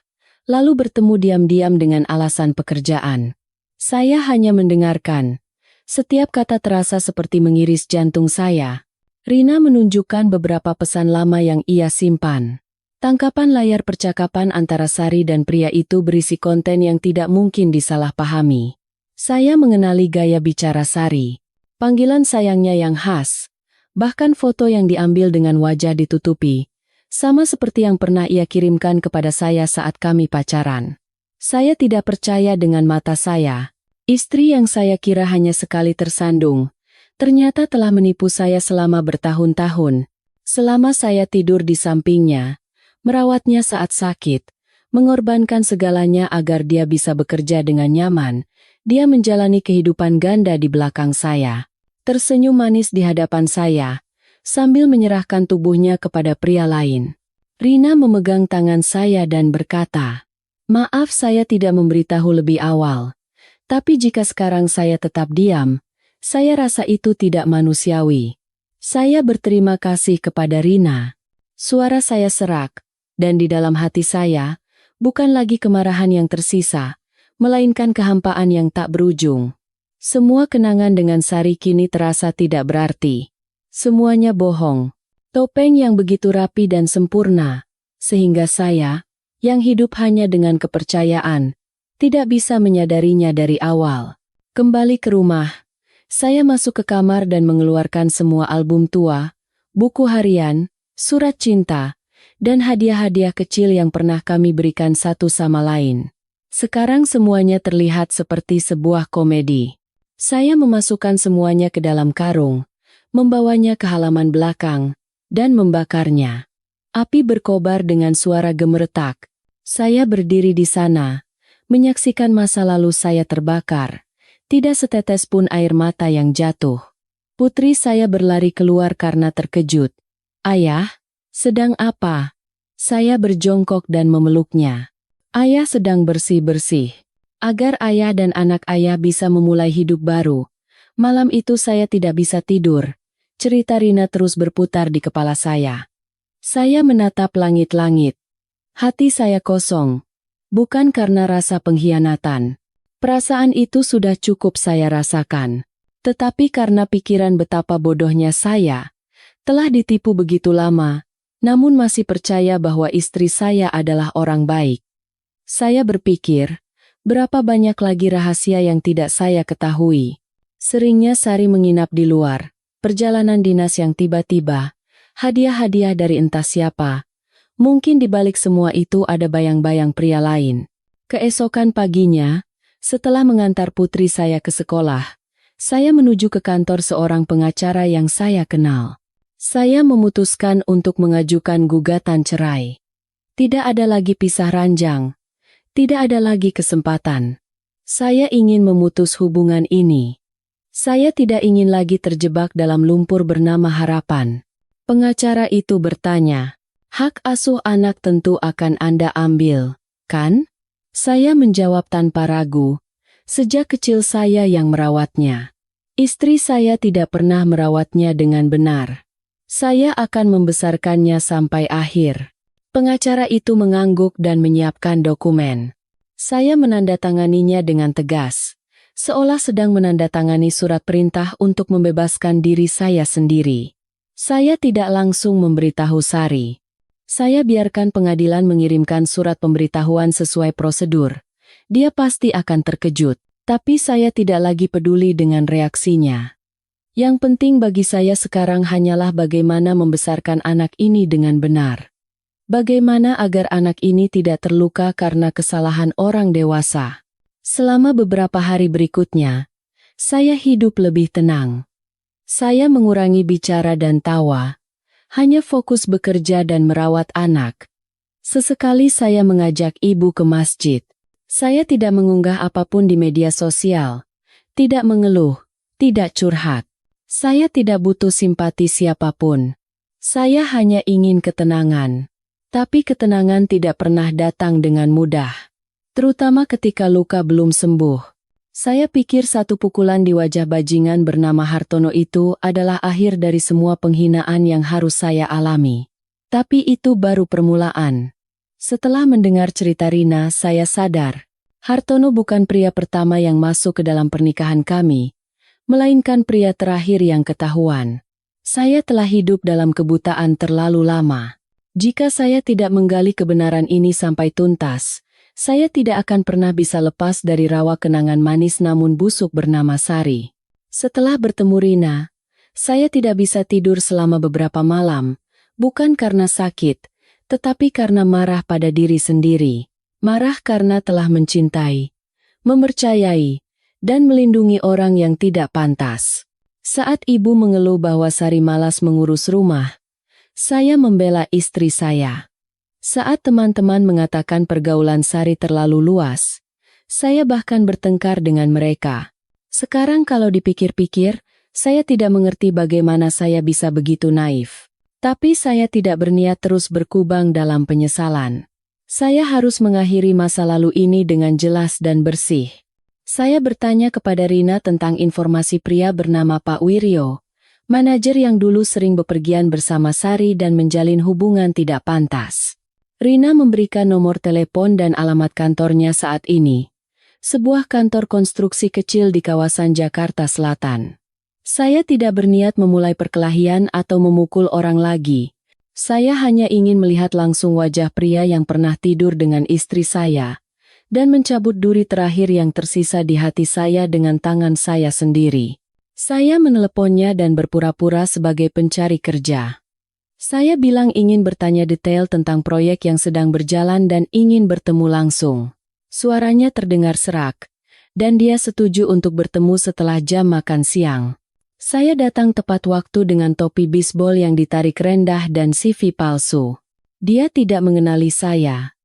lalu bertemu diam-diam dengan alasan pekerjaan. Saya hanya mendengarkan. Setiap kata terasa seperti mengiris jantung saya. Rina menunjukkan beberapa pesan lama yang ia simpan. Tangkapan layar percakapan antara Sari dan pria itu berisi konten yang tidak mungkin disalahpahami. Saya mengenali gaya bicara Sari. Panggilan sayangnya yang khas. Bahkan foto yang diambil dengan wajah ditutupi. Sama seperti yang pernah ia kirimkan kepada saya saat kami pacaran. Saya tidak percaya dengan mata saya. Istri yang saya kira hanya sekali tersandung, ternyata telah menipu saya selama bertahun-tahun. Selama saya tidur di sampingnya, merawatnya saat sakit, mengorbankan segalanya agar dia bisa bekerja dengan nyaman, dia menjalani kehidupan ganda di belakang saya. Tersenyum manis di hadapan saya, sambil menyerahkan tubuhnya kepada pria lain. Rina memegang tangan saya dan berkata, "Maaf saya tidak memberitahu lebih awal. Tapi jika sekarang saya tetap diam, saya rasa itu tidak manusiawi." Saya berterima kasih kepada Rina. Suara saya serak, dan di dalam hati saya, bukan lagi kemarahan yang tersisa, melainkan kehampaan yang tak berujung. Semua kenangan dengan Sari kini terasa tidak berarti. Semuanya bohong. Topeng yang begitu rapi dan sempurna, sehingga saya, yang hidup hanya dengan kepercayaan, tidak bisa menyadarinya dari awal. Kembali ke rumah, saya masuk ke kamar dan mengeluarkan semua album tua, buku harian, surat cinta, dan hadiah-hadiah kecil yang pernah kami berikan satu sama lain. Sekarang semuanya terlihat seperti sebuah komedi. Saya memasukkan semuanya ke dalam karung, membawanya ke halaman belakang, dan membakarnya. Api berkobar dengan suara gemeretak. Saya berdiri di sana, menyaksikan masa lalu saya terbakar. Tidak setetes pun air mata yang jatuh. Putri saya berlari keluar karena terkejut. "Ayah, sedang apa?" Saya berjongkok dan memeluknya. "Ayah sedang bersih-bersih. Agar ayah dan anak ayah bisa memulai hidup baru. Malam itu saya tidak bisa tidur." Cerita Rina terus berputar di kepala saya. Saya menatap langit-langit. Hati saya kosong. Bukan karena rasa pengkhianatan. Perasaan itu sudah cukup saya rasakan. Tetapi karena pikiran betapa bodohnya saya. Telah ditipu begitu lama, namun masih percaya bahwa istri saya adalah orang baik. Saya berpikir, berapa banyak lagi rahasia yang tidak saya ketahui. Seringnya Sari menginap di luar, perjalanan dinas yang tiba-tiba, hadiah-hadiah dari entah siapa. Mungkin di balik semua itu ada bayang-bayang pria lain. Keesokan paginya, setelah mengantar putri saya ke sekolah, saya menuju ke kantor seorang pengacara yang saya kenal. Saya memutuskan untuk mengajukan gugatan cerai. Tidak ada lagi pisah ranjang. Tidak ada lagi kesempatan. Saya ingin memutus hubungan ini. Saya tidak ingin lagi terjebak dalam lumpur bernama harapan. Pengacara itu bertanya, "Hak asuh anak tentu akan Anda ambil, kan?" Saya menjawab tanpa ragu, "Sejak kecil saya yang merawatnya. Istri saya tidak pernah merawatnya dengan benar. Saya akan membesarkannya sampai akhir." Pengacara itu mengangguk dan menyiapkan dokumen. Saya menandatanganinya dengan tegas, seolah sedang menandatangani surat perintah untuk membebaskan diri saya sendiri. Saya tidak langsung memberitahu Sari. Saya biarkan pengadilan mengirimkan surat pemberitahuan sesuai prosedur. Dia pasti akan terkejut, tapi saya tidak lagi peduli dengan reaksinya. Yang penting bagi saya sekarang hanyalah bagaimana membesarkan anak ini dengan benar. Bagaimana agar anak ini tidak terluka karena kesalahan orang dewasa. Selama beberapa hari berikutnya, saya hidup lebih tenang. Saya mengurangi bicara dan tawa, hanya fokus bekerja dan merawat anak. Sesekali saya mengajak ibu ke masjid. Saya tidak mengunggah apapun di media sosial. Tidak mengeluh, tidak curhat. Saya tidak butuh simpati siapapun. Saya hanya ingin ketenangan. Tapi ketenangan tidak pernah datang dengan mudah. Terutama ketika luka belum sembuh. Saya pikir satu pukulan di wajah bajingan bernama Hartono itu adalah akhir dari semua penghinaan yang harus saya alami. Tapi itu baru permulaan. Setelah mendengar cerita Rina, saya sadar. Hartono bukan pria pertama yang masuk ke dalam pernikahan kami, melainkan pria terakhir yang ketahuan. Saya telah hidup dalam kebutaan terlalu lama. Jika saya tidak menggali kebenaran ini sampai tuntas, saya tidak akan pernah bisa lepas dari rawa kenangan manis namun busuk bernama Sari. Setelah bertemu Rina, saya tidak bisa tidur selama beberapa malam, bukan karena sakit, tetapi karena marah pada diri sendiri. Marah karena telah mencintai, mempercayai, dan melindungi orang yang tidak pantas. Saat ibu mengeluh bahwa Sari malas mengurus rumah, saya membela istri saya. Saat teman-teman mengatakan pergaulan Sari terlalu luas, saya bahkan bertengkar dengan mereka. Sekarang kalau dipikir-pikir, saya tidak mengerti bagaimana saya bisa begitu naif. Tapi saya tidak berniat terus berkubang dalam penyesalan. Saya harus mengakhiri masa lalu ini dengan jelas dan bersih. Saya bertanya kepada Rina tentang informasi pria bernama Pak Wiryo, manajer yang dulu sering bepergian bersama Sari dan menjalin hubungan tidak pantas. Rina memberikan nomor telepon dan alamat kantornya saat ini. Sebuah kantor konstruksi kecil di kawasan Jakarta Selatan. Saya tidak berniat memulai perkelahian atau memukul orang lagi. Saya hanya ingin melihat langsung wajah pria yang pernah tidur dengan istri saya, dan mencabut duri terakhir yang tersisa di hati saya dengan tangan saya sendiri. Saya meneleponnya dan berpura-pura sebagai pencari kerja. Saya bilang ingin bertanya detail tentang proyek yang sedang berjalan dan ingin bertemu langsung. Suaranya terdengar serak, dan dia setuju untuk bertemu setelah jam makan siang. Saya datang tepat waktu dengan topi bisbol yang ditarik rendah dan CV palsu. Dia tidak mengenali saya.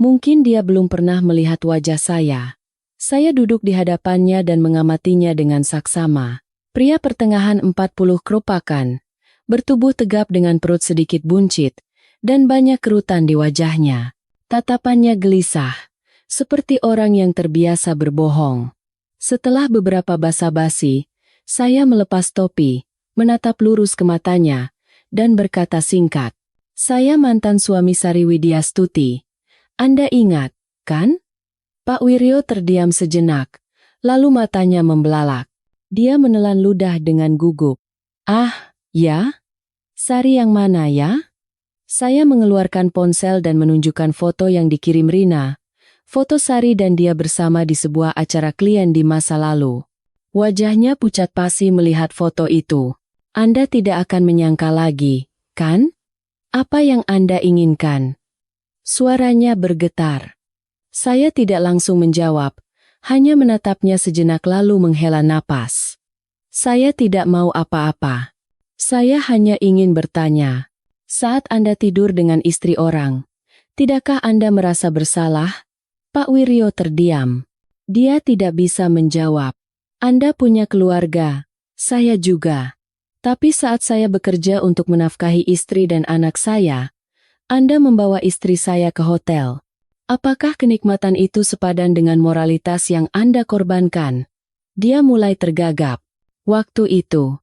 Mungkin dia belum pernah melihat wajah saya. Saya duduk di hadapannya dan mengamatinya dengan saksama. Pria pertengahan 40 kerupakan, bertubuh tegap dengan perut sedikit buncit, dan banyak kerutan di wajahnya. Tatapannya gelisah, seperti orang yang terbiasa berbohong. Setelah beberapa basa-basi, saya melepas topi, menatap lurus ke matanya, dan berkata singkat, "Saya mantan suami Sari Widyastuti. Anda ingat, kan?" Pak Wiryo terdiam sejenak, lalu matanya membelalak. Dia menelan ludah dengan gugup. "Ah, ya? Sari yang mana ya?" Saya mengeluarkan ponsel dan menunjukkan foto yang dikirim Rina. Foto Sari dan dia bersama di sebuah acara klien di masa lalu. Wajahnya pucat pasi melihat foto itu. "Anda tidak akan menyangka lagi, kan? Apa yang Anda inginkan?" Suaranya bergetar. Saya tidak langsung menjawab, hanya menatapnya sejenak lalu menghela napas. Saya tidak mau apa-apa. Saya hanya ingin bertanya, saat Anda tidur dengan istri orang, tidakkah Anda merasa bersalah? Pak Wiryo terdiam. Dia tidak bisa menjawab. "Anda punya keluarga, saya juga. Tapi saat saya bekerja untuk menafkahi istri dan anak saya, Anda membawa istri saya ke hotel. Apakah kenikmatan itu sepadan dengan moralitas yang Anda korbankan?" Dia mulai tergagap. Waktu itu,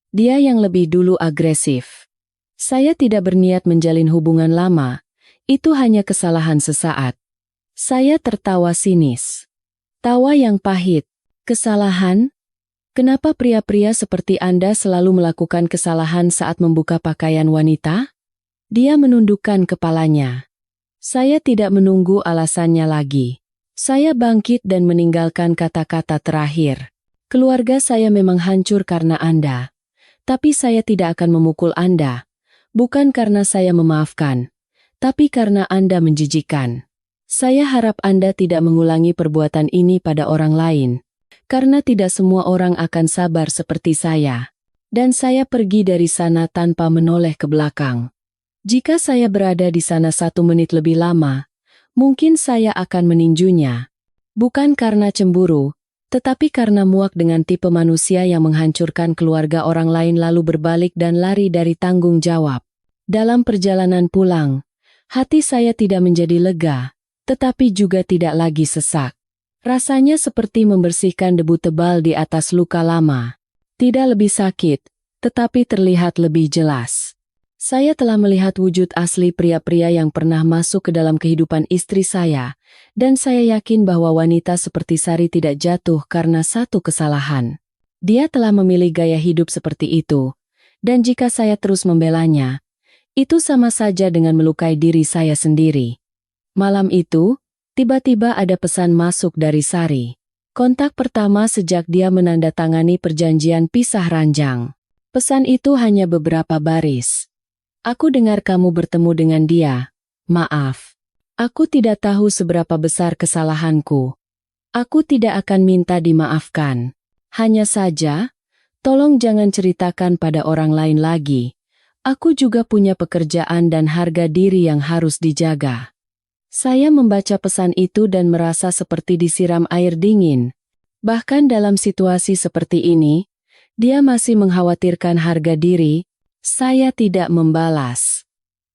dia yang lebih dulu agresif. Saya tidak berniat menjalin hubungan lama, itu hanya kesalahan sesaat. Saya tertawa sinis. Tawa yang pahit. Kesalahan? Kenapa pria-pria seperti Anda selalu melakukan kesalahan saat membuka pakaian wanita? Dia menundukkan kepalanya. Saya tidak menunggu alasannya lagi. Saya bangkit dan meninggalkan kata-kata terakhir. Keluarga saya memang hancur karena Anda. Tapi saya tidak akan memukul Anda. Bukan karena saya memaafkan, tapi karena Anda menjijikan. Saya harap Anda tidak mengulangi perbuatan ini pada orang lain. Karena tidak semua orang akan sabar seperti saya. Dan saya pergi dari sana tanpa menoleh ke belakang. Jika saya berada di sana 1 menit lebih lama, mungkin saya akan meninjunya. Bukan karena cemburu, Tetapi karena muak dengan tipe manusia yang menghancurkan keluarga orang lain lalu berbalik dan lari dari tanggung jawab. Dalam perjalanan pulang, hati saya tidak menjadi lega, tetapi juga tidak lagi sesak. Rasanya seperti membersihkan debu tebal di atas luka lama. Tidak lebih sakit, tetapi terlihat lebih jelas. Saya telah melihat wujud asli pria-pria yang pernah masuk ke dalam kehidupan istri saya, dan saya yakin bahwa wanita seperti Sari tidak jatuh karena satu kesalahan. Dia telah memilih gaya hidup seperti itu, dan jika saya terus membelanya, itu sama saja dengan melukai diri saya sendiri. Malam itu, tiba-tiba ada pesan masuk dari Sari. Kontak pertama sejak dia menandatangani perjanjian pisah ranjang. Pesan itu hanya beberapa baris. Aku dengar kamu bertemu dengan dia. Maaf. Aku tidak tahu seberapa besar kesalahanku. Aku tidak akan minta dimaafkan. Hanya saja, tolong jangan ceritakan pada orang lain lagi. Aku juga punya pekerjaan dan harga diri yang harus dijaga. Saya membaca pesan itu dan merasa seperti disiram air dingin. Bahkan dalam situasi seperti ini, dia masih mengkhawatirkan harga diri. Saya tidak membalas.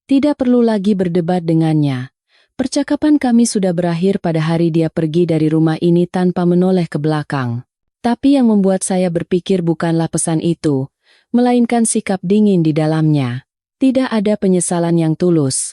Tidak perlu lagi berdebat dengannya. Percakapan kami sudah berakhir pada hari dia pergi dari rumah ini tanpa menoleh ke belakang. Tapi yang membuat saya berpikir bukanlah pesan itu, melainkan sikap dingin di dalamnya. Tidak ada penyesalan yang tulus.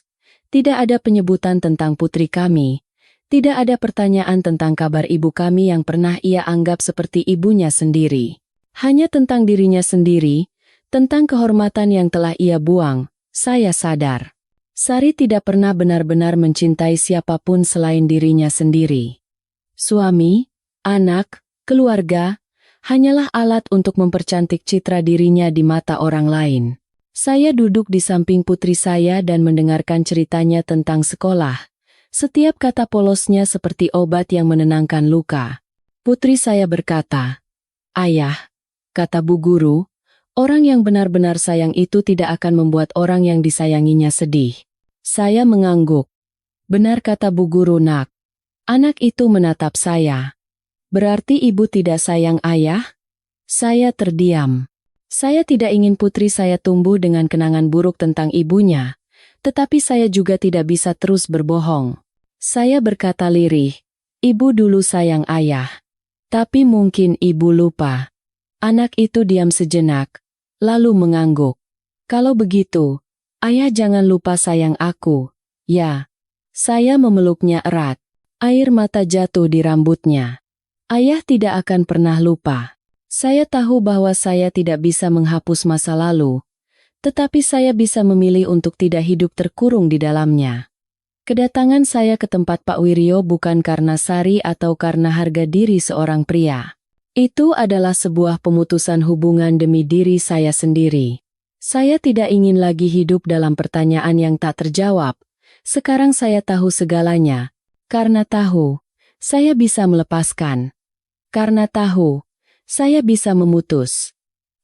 Tidak ada penyebutan tentang putri kami. Tidak ada pertanyaan tentang kabar ibu kami yang pernah ia anggap seperti ibunya sendiri. Hanya tentang dirinya sendiri, tentang kehormatan yang telah ia buang. Saya sadar. Sari tidak pernah benar-benar mencintai siapapun selain dirinya sendiri. Suami, anak, keluarga, hanyalah alat untuk mempercantik citra dirinya di mata orang lain. Saya duduk di samping putri saya dan mendengarkan ceritanya tentang sekolah. Setiap kata polosnya seperti obat yang menenangkan luka. Putri saya berkata, "Ayah," kata Bu Guru, "orang yang benar-benar sayang itu tidak akan membuat orang yang disayanginya sedih." Saya mengangguk. "Benar," kata Bu Guru, "Nak." Anak itu menatap saya. "Berarti ibu tidak sayang ayah?" Saya terdiam. Saya tidak ingin putri saya tumbuh dengan kenangan buruk tentang ibunya, tetapi saya juga tidak bisa terus berbohong. Saya berkata lirih, "Ibu dulu sayang ayah." Tapi mungkin ibu lupa. Anak itu diam sejenak, lalu mengangguk. "Kalau begitu, ayah jangan lupa sayang aku." "Ya." Saya memeluknya erat. Air mata jatuh di rambutnya. "Ayah tidak akan pernah lupa." Saya tahu bahwa saya tidak bisa menghapus masa lalu, tetapi saya bisa memilih untuk tidak hidup terkurung di dalamnya. Kedatangan saya ke tempat Pak Wiryo bukan karena Sari atau karena harga diri seorang pria. Itu adalah sebuah pemutusan hubungan demi diri saya sendiri. Saya tidak ingin lagi hidup dalam pertanyaan yang tak terjawab. Sekarang saya tahu segalanya. Karena tahu, saya bisa melepaskan. Karena tahu, saya bisa memutus.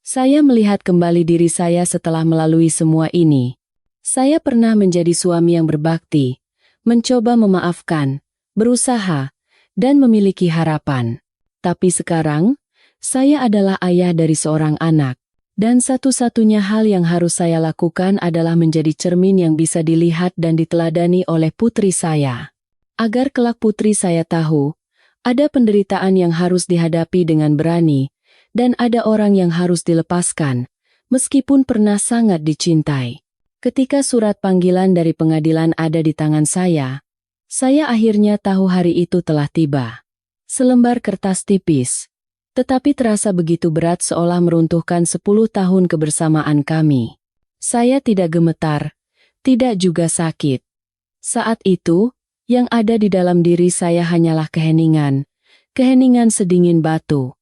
Saya melihat kembali diri saya setelah melalui semua ini. Saya pernah menjadi suami yang berbakti, mencoba memaafkan, berusaha, dan memiliki harapan. Tapi sekarang, saya adalah ayah dari seorang anak, dan satu-satunya hal yang harus saya lakukan adalah menjadi cermin yang bisa dilihat dan diteladani oleh putri saya. Agar kelak putri saya tahu, ada penderitaan yang harus dihadapi dengan berani, dan ada orang yang harus dilepaskan, meskipun pernah sangat dicintai. Ketika surat panggilan dari pengadilan ada di tangan saya akhirnya tahu hari itu telah tiba. Selembar kertas tipis, tetapi terasa begitu berat seolah meruntuhkan 10 tahun kebersamaan kami. Saya tidak gemetar, tidak juga sakit. Saat itu, yang ada di dalam diri saya hanyalah keheningan sedingin batu.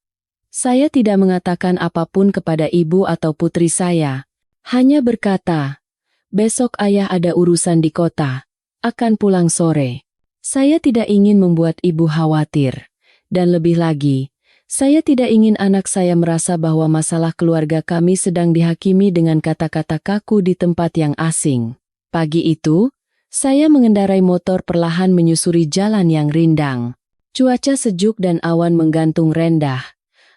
Saya tidak mengatakan apapun kepada ibu atau putri saya, hanya berkata, "Besok ayah ada urusan di kota, akan pulang sore." Saya tidak ingin membuat ibu khawatir. Dan lebih lagi, saya tidak ingin anak saya merasa bahwa masalah keluarga kami sedang dihakimi dengan kata-kata kaku di tempat yang asing. Pagi itu, saya mengendarai motor perlahan menyusuri jalan yang rindang. Cuaca sejuk dan awan menggantung rendah.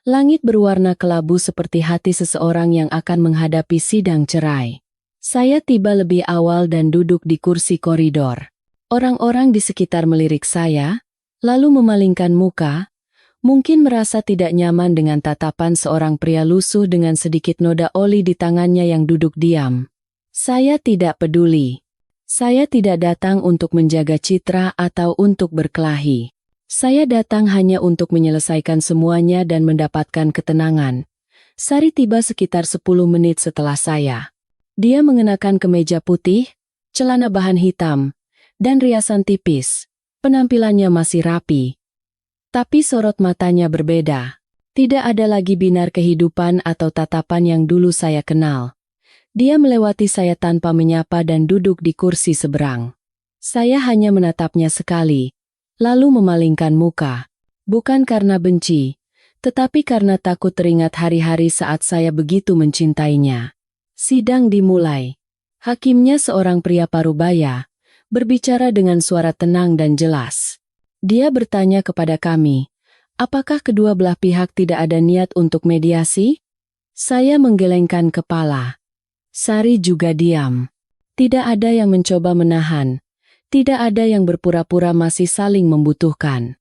Langit berwarna kelabu seperti hati seseorang yang akan menghadapi sidang cerai. Saya tiba lebih awal dan duduk di kursi koridor. Orang-orang di sekitar melirik saya, lalu memalingkan muka, mungkin merasa tidak nyaman dengan tatapan seorang pria lusuh dengan sedikit noda oli di tangannya yang duduk diam. Saya tidak peduli. Saya tidak datang untuk menjaga citra atau untuk berkelahi. Saya datang hanya untuk menyelesaikan semuanya dan mendapatkan ketenangan. Sari tiba sekitar 10 menit setelah saya. Dia mengenakan kemeja putih, celana bahan hitam, dan riasan tipis. Penampilannya masih rapi. Tapi sorot matanya berbeda. Tidak ada lagi binar kehidupan atau tatapan yang dulu saya kenal. Dia melewati saya tanpa menyapa dan duduk di kursi seberang. Saya hanya menatapnya sekali, lalu memalingkan muka. Bukan karena benci, tetapi karena takut teringat hari-hari saat saya begitu mencintainya. Sidang dimulai. Hakimnya seorang pria parubaya, berbicara dengan suara tenang dan jelas. Dia bertanya kepada kami, apakah kedua belah pihak tidak ada niat untuk mediasi? Saya menggelengkan kepala. Sari juga diam. Tidak ada yang mencoba menahan. Tidak ada yang berpura-pura masih saling membutuhkan.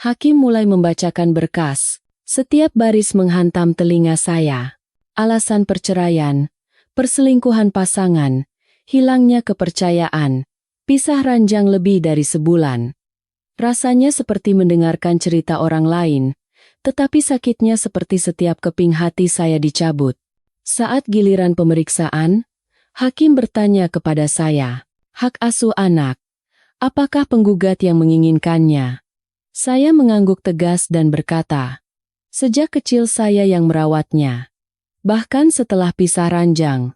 Hakim mulai membacakan berkas. Setiap baris menghantam telinga saya. Alasan perceraian, perselingkuhan pasangan, hilangnya kepercayaan, pisah ranjang lebih dari sebulan. Rasanya seperti mendengarkan cerita orang lain, tetapi sakitnya seperti setiap keping hati saya dicabut. Saat giliran pemeriksaan, hakim bertanya kepada saya, hak asuh anak. Apakah penggugat yang menginginkannya? Saya mengangguk tegas dan berkata, sejak kecil saya yang merawatnya. Bahkan setelah pisah ranjang,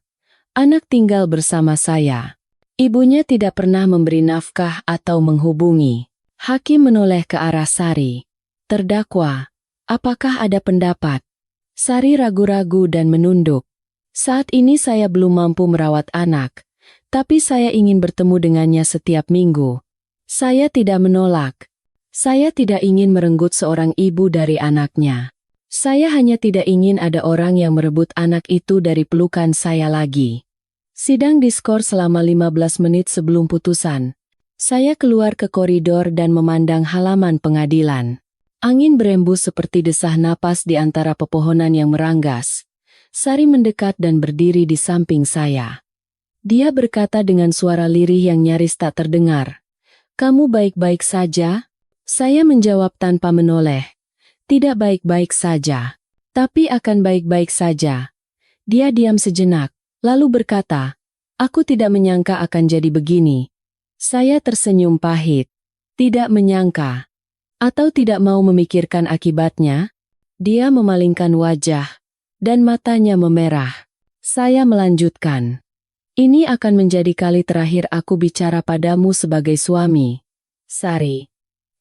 anak tinggal bersama saya. Ibunya tidak pernah memberi nafkah atau menghubungi. Hakim menoleh ke arah Sari. Terdakwa, apakah ada pendapat? Sari ragu-ragu dan menunduk. Saat ini saya belum mampu merawat anak. Tapi saya ingin bertemu dengannya setiap minggu. Saya tidak menolak. Saya tidak ingin merenggut seorang ibu dari anaknya. Saya hanya tidak ingin ada orang yang merebut anak itu dari pelukan saya lagi. Sidang diskors selama 15 menit sebelum putusan. Saya keluar ke koridor dan memandang halaman pengadilan. Angin berembus seperti desah napas di antara pepohonan yang meranggas. Sari mendekat dan berdiri di samping saya. Dia berkata dengan suara lirih yang nyaris tak terdengar. Kamu baik-baik saja? Saya menjawab tanpa menoleh. Tidak baik-baik saja. Tapi akan baik-baik saja. Dia diam sejenak, lalu berkata, aku tidak menyangka akan jadi begini. Saya tersenyum pahit. Tidak menyangka. Atau tidak mau memikirkan akibatnya? Dia memalingkan wajah, dan matanya memerah. Saya melanjutkan. Ini akan menjadi kali terakhir aku bicara padamu sebagai suami. Sari,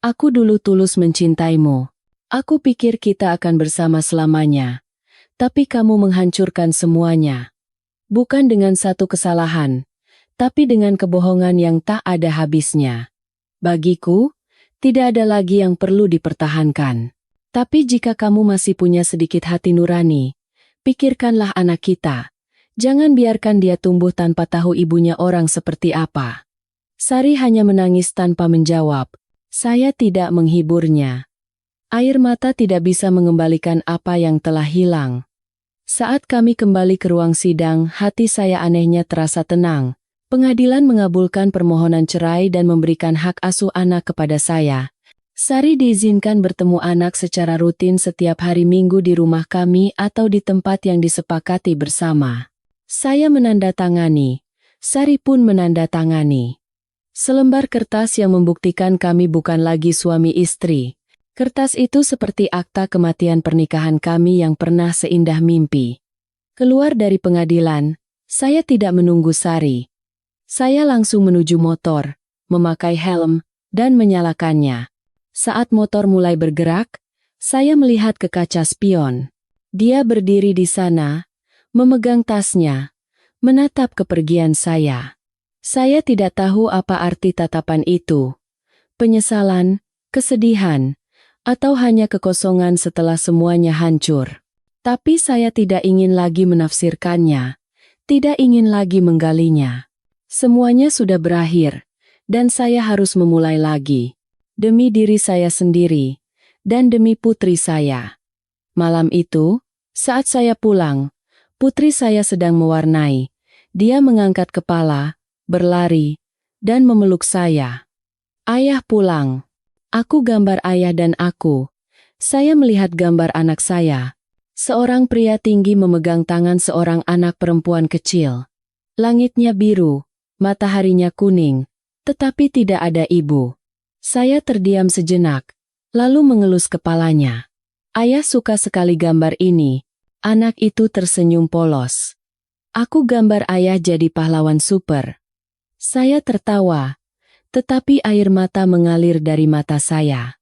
aku dulu tulus mencintaimu. Aku pikir kita akan bersama selamanya. Tapi kamu menghancurkan semuanya. Bukan dengan satu kesalahan, tapi dengan kebohongan yang tak ada habisnya. Bagiku, tidak ada lagi yang perlu dipertahankan. Tapi jika kamu masih punya sedikit hati nurani, pikirkanlah anak kita. Jangan biarkan dia tumbuh tanpa tahu ibunya orang seperti apa. Sari hanya menangis tanpa menjawab. Saya tidak menghiburnya. Air mata tidak bisa mengembalikan apa yang telah hilang. Saat kami kembali ke ruang sidang, hati saya anehnya terasa tenang. Pengadilan mengabulkan permohonan cerai dan memberikan hak asuh anak kepada saya. Sari diizinkan bertemu anak secara rutin setiap hari Minggu di rumah kami atau di tempat yang disepakati bersama. Saya menandatangani. Sari pun menandatangani. Selembar kertas yang membuktikan kami bukan lagi suami istri. Kertas itu seperti akta kematian pernikahan kami yang pernah seindah mimpi. Keluar dari pengadilan, saya tidak menunggu Sari. Saya langsung menuju motor, memakai helm, dan menyalakannya. Saat motor mulai bergerak, saya melihat ke kaca spion. Dia berdiri di sana, memegang tasnya, menatap kepergian saya. Saya tidak tahu apa arti tatapan itu. Penyesalan, kesedihan, atau hanya kekosongan setelah semuanya hancur. Tapi saya tidak ingin lagi menafsirkannya, tidak ingin lagi menggalinya. Semuanya sudah berakhir, dan saya harus memulai lagi. Demi diri saya sendiri, dan demi putri saya. Malam itu, saat saya pulang, putri saya sedang mewarnai. Dia mengangkat kepala, berlari, dan memeluk saya. Ayah pulang. Aku gambar ayah dan aku. Saya melihat gambar anak saya. Seorang pria tinggi memegang tangan seorang anak perempuan kecil. Langitnya biru, mataharinya kuning, tetapi tidak ada ibu. Saya terdiam sejenak, lalu mengelus kepalanya. Ayah suka sekali gambar ini. Anak itu tersenyum polos. Aku gambar ayah jadi pahlawan super. Saya tertawa, tetapi air mata mengalir dari mata saya.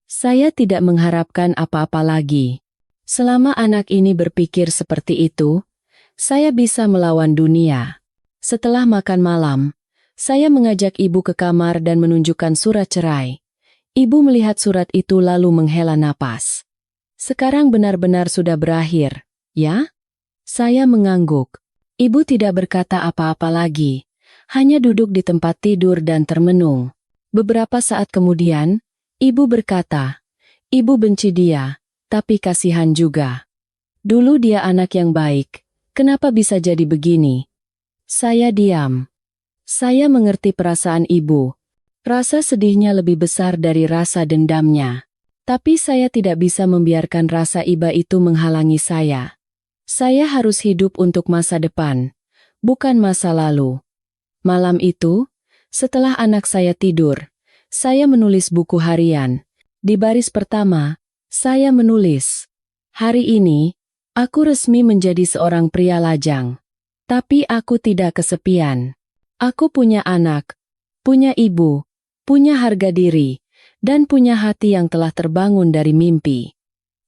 Saya tidak mengharapkan apa-apa lagi. Selama anak ini berpikir seperti itu, saya bisa melawan dunia. Setelah makan malam, saya mengajak ibu ke kamar dan menunjukkan surat cerai. Ibu melihat surat itu lalu menghela napas. Sekarang benar-benar sudah berakhir, ya? Saya mengangguk. Ibu tidak berkata apa-apa lagi, hanya duduk di tempat tidur dan termenung. Beberapa saat kemudian, ibu berkata, "Ibu benci dia, tapi kasihan juga. Dulu dia anak yang baik, kenapa bisa jadi begini?" Saya diam. Saya mengerti perasaan ibu. Rasa sedihnya lebih besar dari rasa dendamnya. Tapi saya tidak bisa membiarkan rasa iba itu menghalangi saya. Saya harus hidup untuk masa depan, bukan masa lalu. Malam itu, setelah anak saya tidur, saya menulis buku harian. Di baris pertama, saya menulis, "Hari ini, aku resmi menjadi seorang pria lajang. Tapi aku tidak kesepian. Aku punya anak, punya ibu, punya harga diri, dan punya hati yang telah terbangun dari mimpi."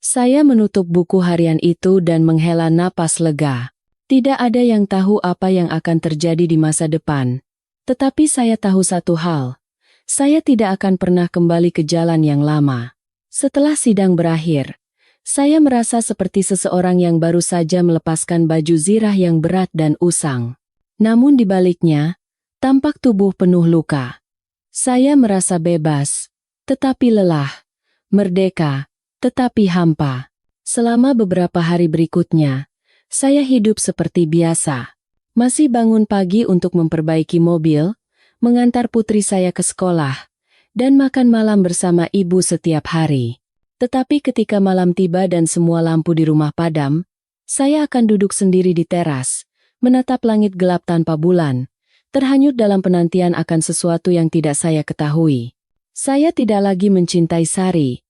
Saya menutup buku harian itu dan menghela napas lega. Tidak ada yang tahu apa yang akan terjadi di masa depan. Tetapi saya tahu satu hal. Saya tidak akan pernah kembali ke jalan yang lama. Setelah sidang berakhir, saya merasa seperti seseorang yang baru saja melepaskan baju zirah yang berat dan usang. Namun di baliknya, tampak tubuh penuh luka. Saya merasa bebas, tetapi lelah, merdeka, tetapi hampa. Selama beberapa hari berikutnya, saya hidup seperti biasa. Masih bangun pagi untuk memperbaiki mobil, mengantar putri saya ke sekolah, dan makan malam bersama ibu setiap hari. Tetapi ketika malam tiba dan semua lampu di rumah padam, saya akan duduk sendiri di teras, menatap langit gelap tanpa bulan, terhanyut dalam penantian akan sesuatu yang tidak saya ketahui. Saya tidak lagi mencintai Sari,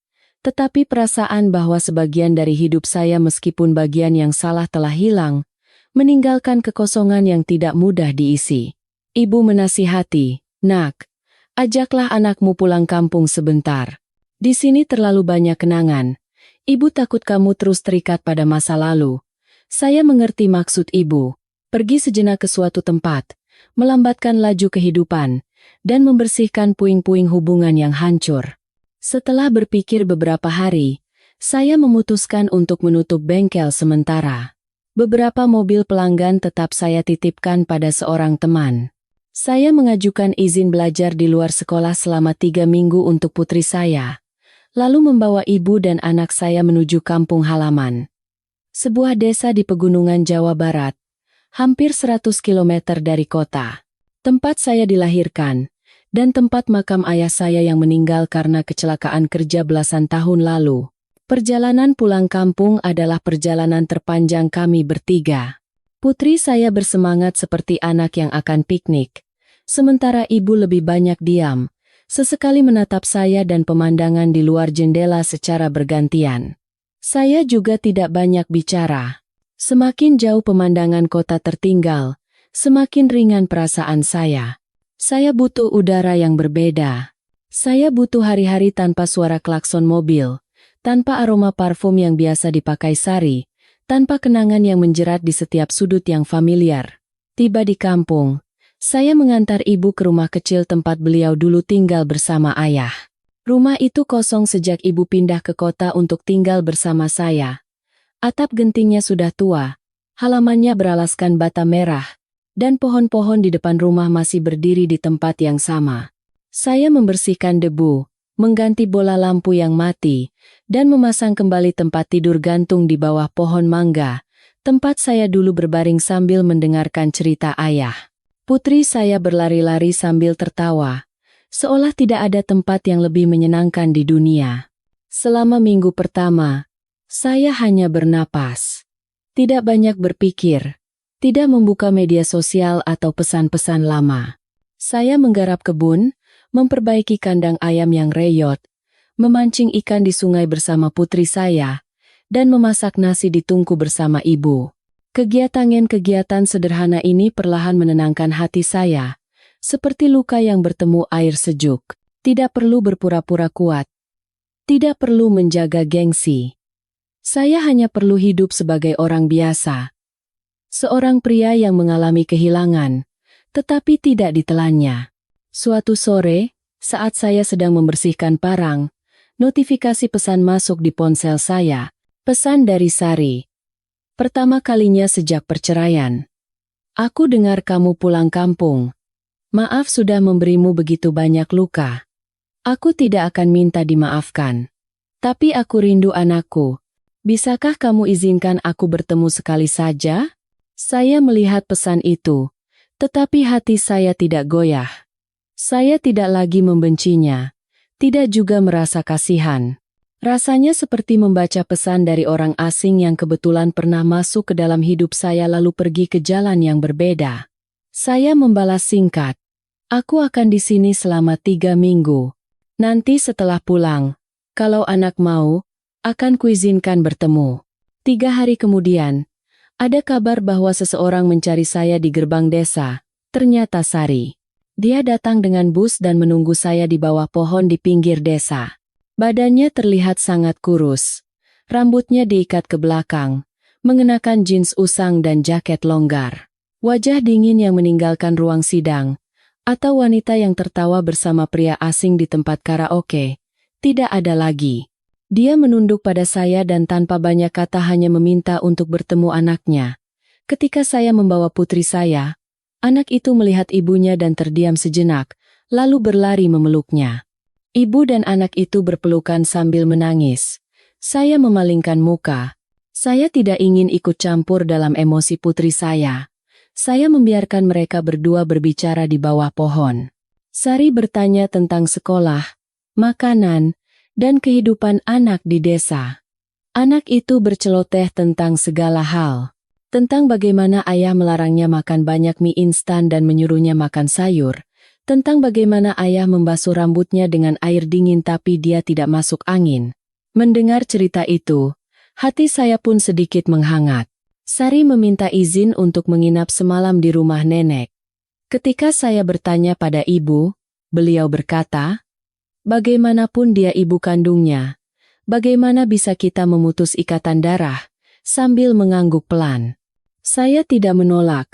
tetapi perasaan bahwa sebagian dari hidup saya meskipun bagian yang salah telah hilang, meninggalkan kekosongan yang tidak mudah diisi. Ibu menasihati, "Nak, ajaklah anakmu pulang kampung sebentar. Di sini terlalu banyak kenangan. Ibu takut kamu terus terikat pada masa lalu." Saya mengerti maksud ibu. Pergi sejenak ke suatu tempat, melambatkan laju kehidupan, dan membersihkan puing-puing hubungan yang hancur. Setelah berpikir beberapa hari, saya memutuskan untuk menutup bengkel sementara. Beberapa mobil pelanggan tetap saya titipkan pada seorang teman. Saya mengajukan izin belajar di luar sekolah selama 3 minggu untuk putri saya, lalu membawa ibu dan anak saya menuju kampung halaman. Sebuah desa di pegunungan Jawa Barat, hampir 100 km dari kota. Tempat saya dilahirkan, dan tempat makam ayah saya yang meninggal karena kecelakaan kerja belasan tahun lalu. Perjalanan pulang kampung adalah perjalanan terpanjang kami bertiga. Putri saya bersemangat seperti anak yang akan piknik. Sementara ibu lebih banyak diam, sesekali menatap saya dan pemandangan di luar jendela secara bergantian. Saya juga tidak banyak bicara. Semakin jauh pemandangan kota tertinggal, semakin ringan perasaan saya. Saya butuh udara yang berbeda. Saya butuh hari-hari tanpa suara klakson mobil, tanpa aroma parfum yang biasa dipakai Sari, tanpa kenangan yang menjerat di setiap sudut yang familiar. Tiba di kampung, saya mengantar ibu ke rumah kecil tempat beliau dulu tinggal bersama ayah. Rumah itu kosong sejak ibu pindah ke kota untuk tinggal bersama saya. Atap gentingnya sudah tua, halamannya beralaskan bata merah, dan pohon-pohon di depan rumah masih berdiri di tempat yang sama. Saya membersihkan debu, mengganti bola lampu yang mati, dan memasang kembali tempat tidur gantung di bawah pohon mangga, tempat saya dulu berbaring sambil mendengarkan cerita ayah. Putri saya berlari-lari sambil tertawa, seolah tidak ada tempat yang lebih menyenangkan di dunia. Selama minggu pertama, saya hanya bernapas. Tidak banyak berpikir, tidak membuka media sosial atau pesan-pesan lama. Saya menggarap kebun, memperbaiki kandang ayam yang reyot, memancing ikan di sungai bersama putri saya, dan memasak nasi di tungku bersama ibu. Kegiatan-kegiatan sederhana ini perlahan menenangkan hati saya, seperti luka yang bertemu air sejuk. Tidak perlu berpura-pura kuat. Tidak perlu menjaga gengsi. Saya hanya perlu hidup sebagai orang biasa. Seorang pria yang mengalami kehilangan, tetapi tidak ditelannya. Suatu sore, saat saya sedang membersihkan parang, notifikasi pesan masuk di ponsel saya. Pesan dari Sari. Pertama kalinya sejak perceraian. Aku dengar kamu pulang kampung. Maaf sudah memberimu begitu banyak luka. Aku tidak akan minta dimaafkan. Tapi aku rindu anakku. Bisakah kamu izinkan aku bertemu sekali saja? Saya melihat pesan itu, tetapi hati saya tidak goyah. Saya tidak lagi membencinya, tidak juga merasa kasihan. Rasanya seperti membaca pesan dari orang asing yang kebetulan pernah masuk ke dalam hidup saya lalu pergi ke jalan yang berbeda. Saya membalas singkat. Aku akan di sini selama 3 minggu. Nanti setelah pulang, kalau anak mau, akan kuizinkan bertemu. 3 hari kemudian, ada kabar bahwa seseorang mencari saya di gerbang desa. Ternyata Sari. Dia datang dengan bus dan menunggu saya di bawah pohon di pinggir desa. Badannya terlihat sangat kurus. Rambutnya diikat ke belakang, mengenakan jeans usang dan jaket longgar. Wajah dingin yang meninggalkan ruang sidang, atau wanita yang tertawa bersama pria asing di tempat karaoke, tidak ada lagi. Dia menunduk pada saya dan tanpa banyak kata hanya meminta untuk bertemu anaknya. Ketika saya membawa putri saya, anak itu melihat ibunya dan terdiam sejenak, lalu berlari memeluknya. Ibu dan anak itu berpelukan sambil menangis. Saya memalingkan muka. Saya tidak ingin ikut campur dalam emosi putri saya. Saya membiarkan mereka berdua berbicara di bawah pohon. Sari bertanya tentang sekolah, makanan, dan kehidupan anak di desa. Anak itu berceloteh tentang segala hal. Tentang bagaimana ayah melarangnya makan banyak mie instan dan menyuruhnya makan sayur. Tentang bagaimana ayah membasuh rambutnya dengan air dingin tapi dia tidak masuk angin. Mendengar cerita itu, hati saya pun sedikit menghangat. Sari meminta izin untuk menginap semalam di rumah nenek. Ketika saya bertanya pada ibu, beliau berkata, bagaimanapun dia ibu kandungnya, bagaimana bisa kita memutus ikatan darah, sambil mengangguk pelan. Saya tidak menolak,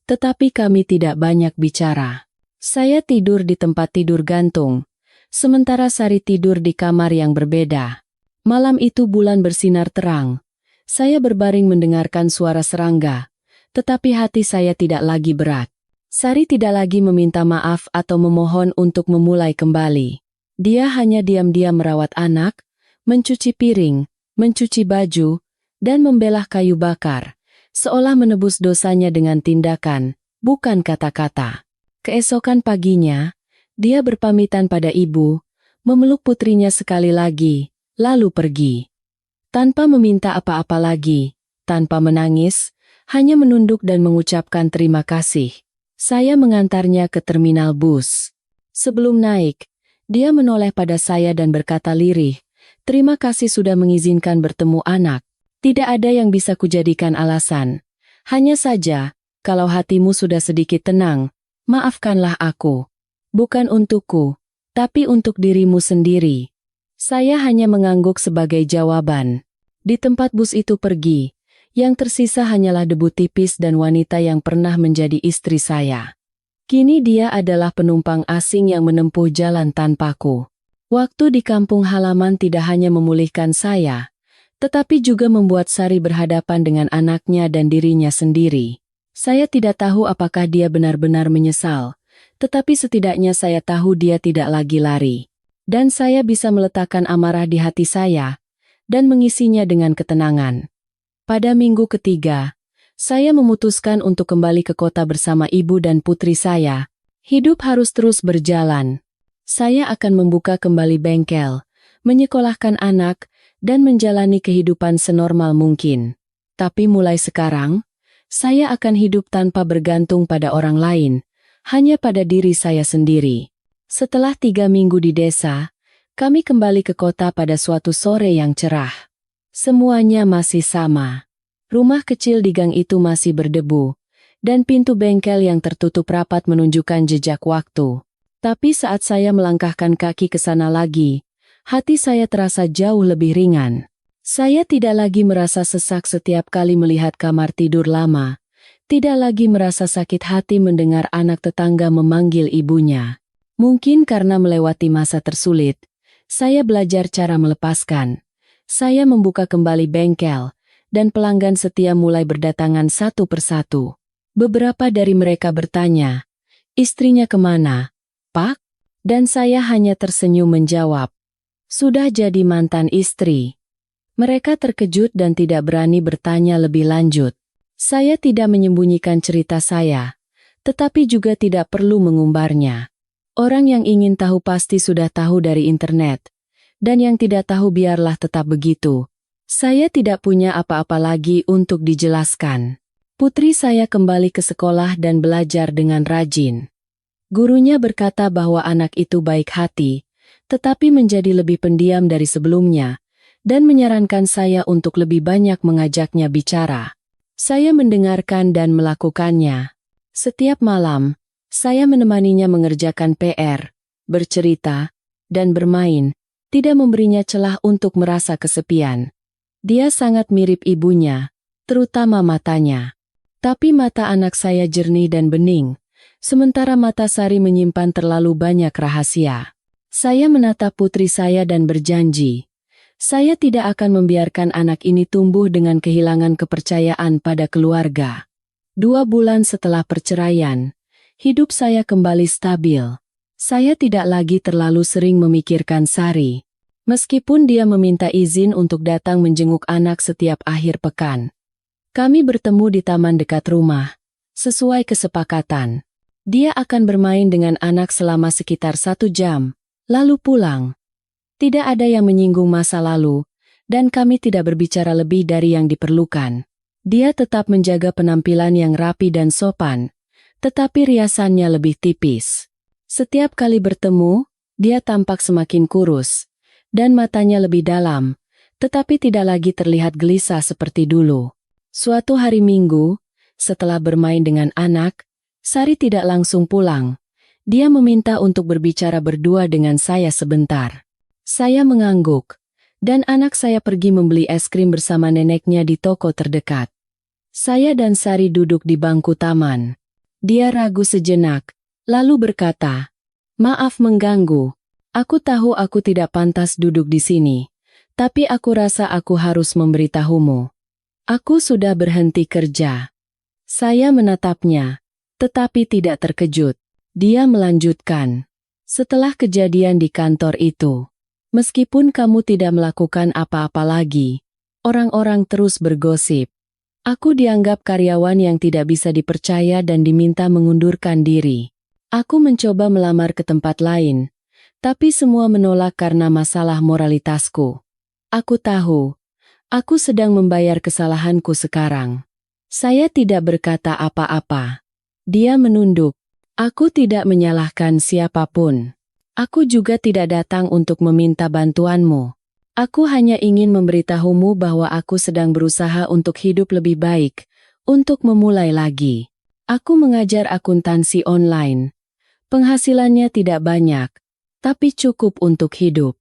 tetapi kami tidak banyak bicara. Saya tidur di tempat tidur gantung, sementara Sari tidur di kamar yang berbeda. Malam itu bulan bersinar terang. Saya berbaring mendengarkan suara serangga, tetapi hati saya tidak lagi berat. Sari tidak lagi meminta maaf atau memohon untuk memulai kembali. Dia hanya diam-diam merawat anak, mencuci piring, mencuci baju, dan membelah kayu bakar, seolah menebus dosanya dengan tindakan, bukan kata-kata. Keesokan paginya, dia berpamitan pada ibu, memeluk putrinya sekali lagi, lalu pergi. Tanpa meminta apa-apa lagi, tanpa menangis, hanya menunduk dan mengucapkan terima kasih. Saya mengantarnya ke terminal bus. Sebelum naik, dia menoleh pada saya dan berkata lirih, terima kasih sudah mengizinkan bertemu anak. Tidak ada yang bisa kujadikan alasan. Hanya saja, kalau hatimu sudah sedikit tenang, maafkanlah aku. Bukan untukku, tapi untuk dirimu sendiri. Saya hanya mengangguk sebagai jawaban. Di tempat bus itu pergi, yang tersisa hanyalah debu tipis dan wanita yang pernah menjadi istri saya. Kini dia adalah penumpang asing yang menempuh jalan tanpaku. Waktu di kampung halaman tidak hanya memulihkan saya, tetapi juga membuat Sari berhadapan dengan anaknya dan dirinya sendiri. Saya tidak tahu apakah dia benar-benar menyesal, tetapi setidaknya saya tahu dia tidak lagi lari. Dan saya bisa meletakkan amarah di hati saya dan mengisinya dengan ketenangan. Pada minggu ketiga, saya memutuskan untuk kembali ke kota bersama ibu dan putri saya. Hidup harus terus berjalan. Saya akan membuka kembali bengkel, menyekolahkan anak, dan menjalani kehidupan senormal mungkin. Tapi mulai sekarang, saya akan hidup tanpa bergantung pada orang lain, hanya pada diri saya sendiri. Setelah 3 minggu di desa, kami kembali ke kota pada suatu sore yang cerah. Semuanya masih sama. Rumah kecil di gang itu masih berdebu, dan pintu bengkel yang tertutup rapat menunjukkan jejak waktu. Tapi saat saya melangkahkan kaki ke sana lagi, hati saya terasa jauh lebih ringan. Saya tidak lagi merasa sesak setiap kali melihat kamar tidur lama, tidak lagi merasa sakit hati mendengar anak tetangga memanggil ibunya. Mungkin karena melewati masa tersulit, saya belajar cara melepaskan. Saya membuka kembali bengkel, dan pelanggan setia mulai berdatangan satu persatu. Beberapa dari mereka bertanya, "Istrinya kemana, Pak?" Dan saya hanya tersenyum menjawab, "Sudah jadi mantan istri." Mereka terkejut dan tidak berani bertanya lebih lanjut. Saya tidak menyembunyikan cerita saya, tetapi juga tidak perlu mengumbarnya. Orang yang ingin tahu pasti sudah tahu dari internet, dan yang tidak tahu biarlah tetap begitu. Saya tidak punya apa-apa lagi untuk dijelaskan. Putri saya kembali ke sekolah dan belajar dengan rajin. Gurunya berkata bahwa anak itu baik hati, tetapi menjadi lebih pendiam dari sebelumnya, dan menyarankan saya untuk lebih banyak mengajaknya bicara. Saya mendengarkan dan melakukannya. Setiap malam, saya menemaninya mengerjakan PR, bercerita, dan bermain, tidak memberinya celah untuk merasa kesepian. Dia sangat mirip ibunya, terutama matanya. Tapi mata anak saya jernih dan bening, sementara mata Sari menyimpan terlalu banyak rahasia. Saya menatap putri saya dan berjanji, saya tidak akan membiarkan anak ini tumbuh dengan kehilangan kepercayaan pada keluarga. 2 bulan setelah perceraian, hidup saya kembali stabil. Saya tidak lagi terlalu sering memikirkan Sari, meskipun dia meminta izin untuk datang menjenguk anak setiap akhir pekan. Kami bertemu di taman dekat rumah, sesuai kesepakatan. Dia akan bermain dengan anak selama sekitar 1 jam, lalu pulang. Tidak ada yang menyinggung masa lalu, dan kami tidak berbicara lebih dari yang diperlukan. Dia tetap menjaga penampilan yang rapi dan sopan, tetapi riasannya lebih tipis. Setiap kali bertemu, dia tampak semakin kurus, dan matanya lebih dalam, tetapi tidak lagi terlihat gelisah seperti dulu. Suatu hari Minggu, setelah bermain dengan anak, Sari tidak langsung pulang. Dia meminta untuk berbicara berdua dengan saya sebentar. Saya mengangguk, dan anak saya pergi membeli es krim bersama neneknya di toko terdekat. Saya dan Sari duduk di bangku taman. Dia ragu sejenak, lalu berkata, "Maaf mengganggu. Aku tahu aku tidak pantas duduk di sini, tapi aku rasa aku harus memberitahumu. Aku sudah berhenti kerja." Saya menatapnya, tetapi tidak terkejut. Dia melanjutkan, "Setelah kejadian di kantor itu, meskipun kamu tidak melakukan apa-apa lagi, orang-orang terus bergosip. Aku dianggap karyawan yang tidak bisa dipercaya dan diminta mengundurkan diri. Aku mencoba melamar ke tempat lain, tapi semua menolak karena masalah moralitasku. Aku tahu, aku sedang membayar kesalahanku sekarang." Saya tidak berkata apa-apa. Dia menunduk. "Aku tidak menyalahkan siapapun. Aku juga tidak datang untuk meminta bantuanmu. Aku hanya ingin memberitahumu bahwa aku sedang berusaha untuk hidup lebih baik, untuk memulai lagi. Aku mengajar akuntansi online. Penghasilannya tidak banyak, tapi cukup untuk hidup.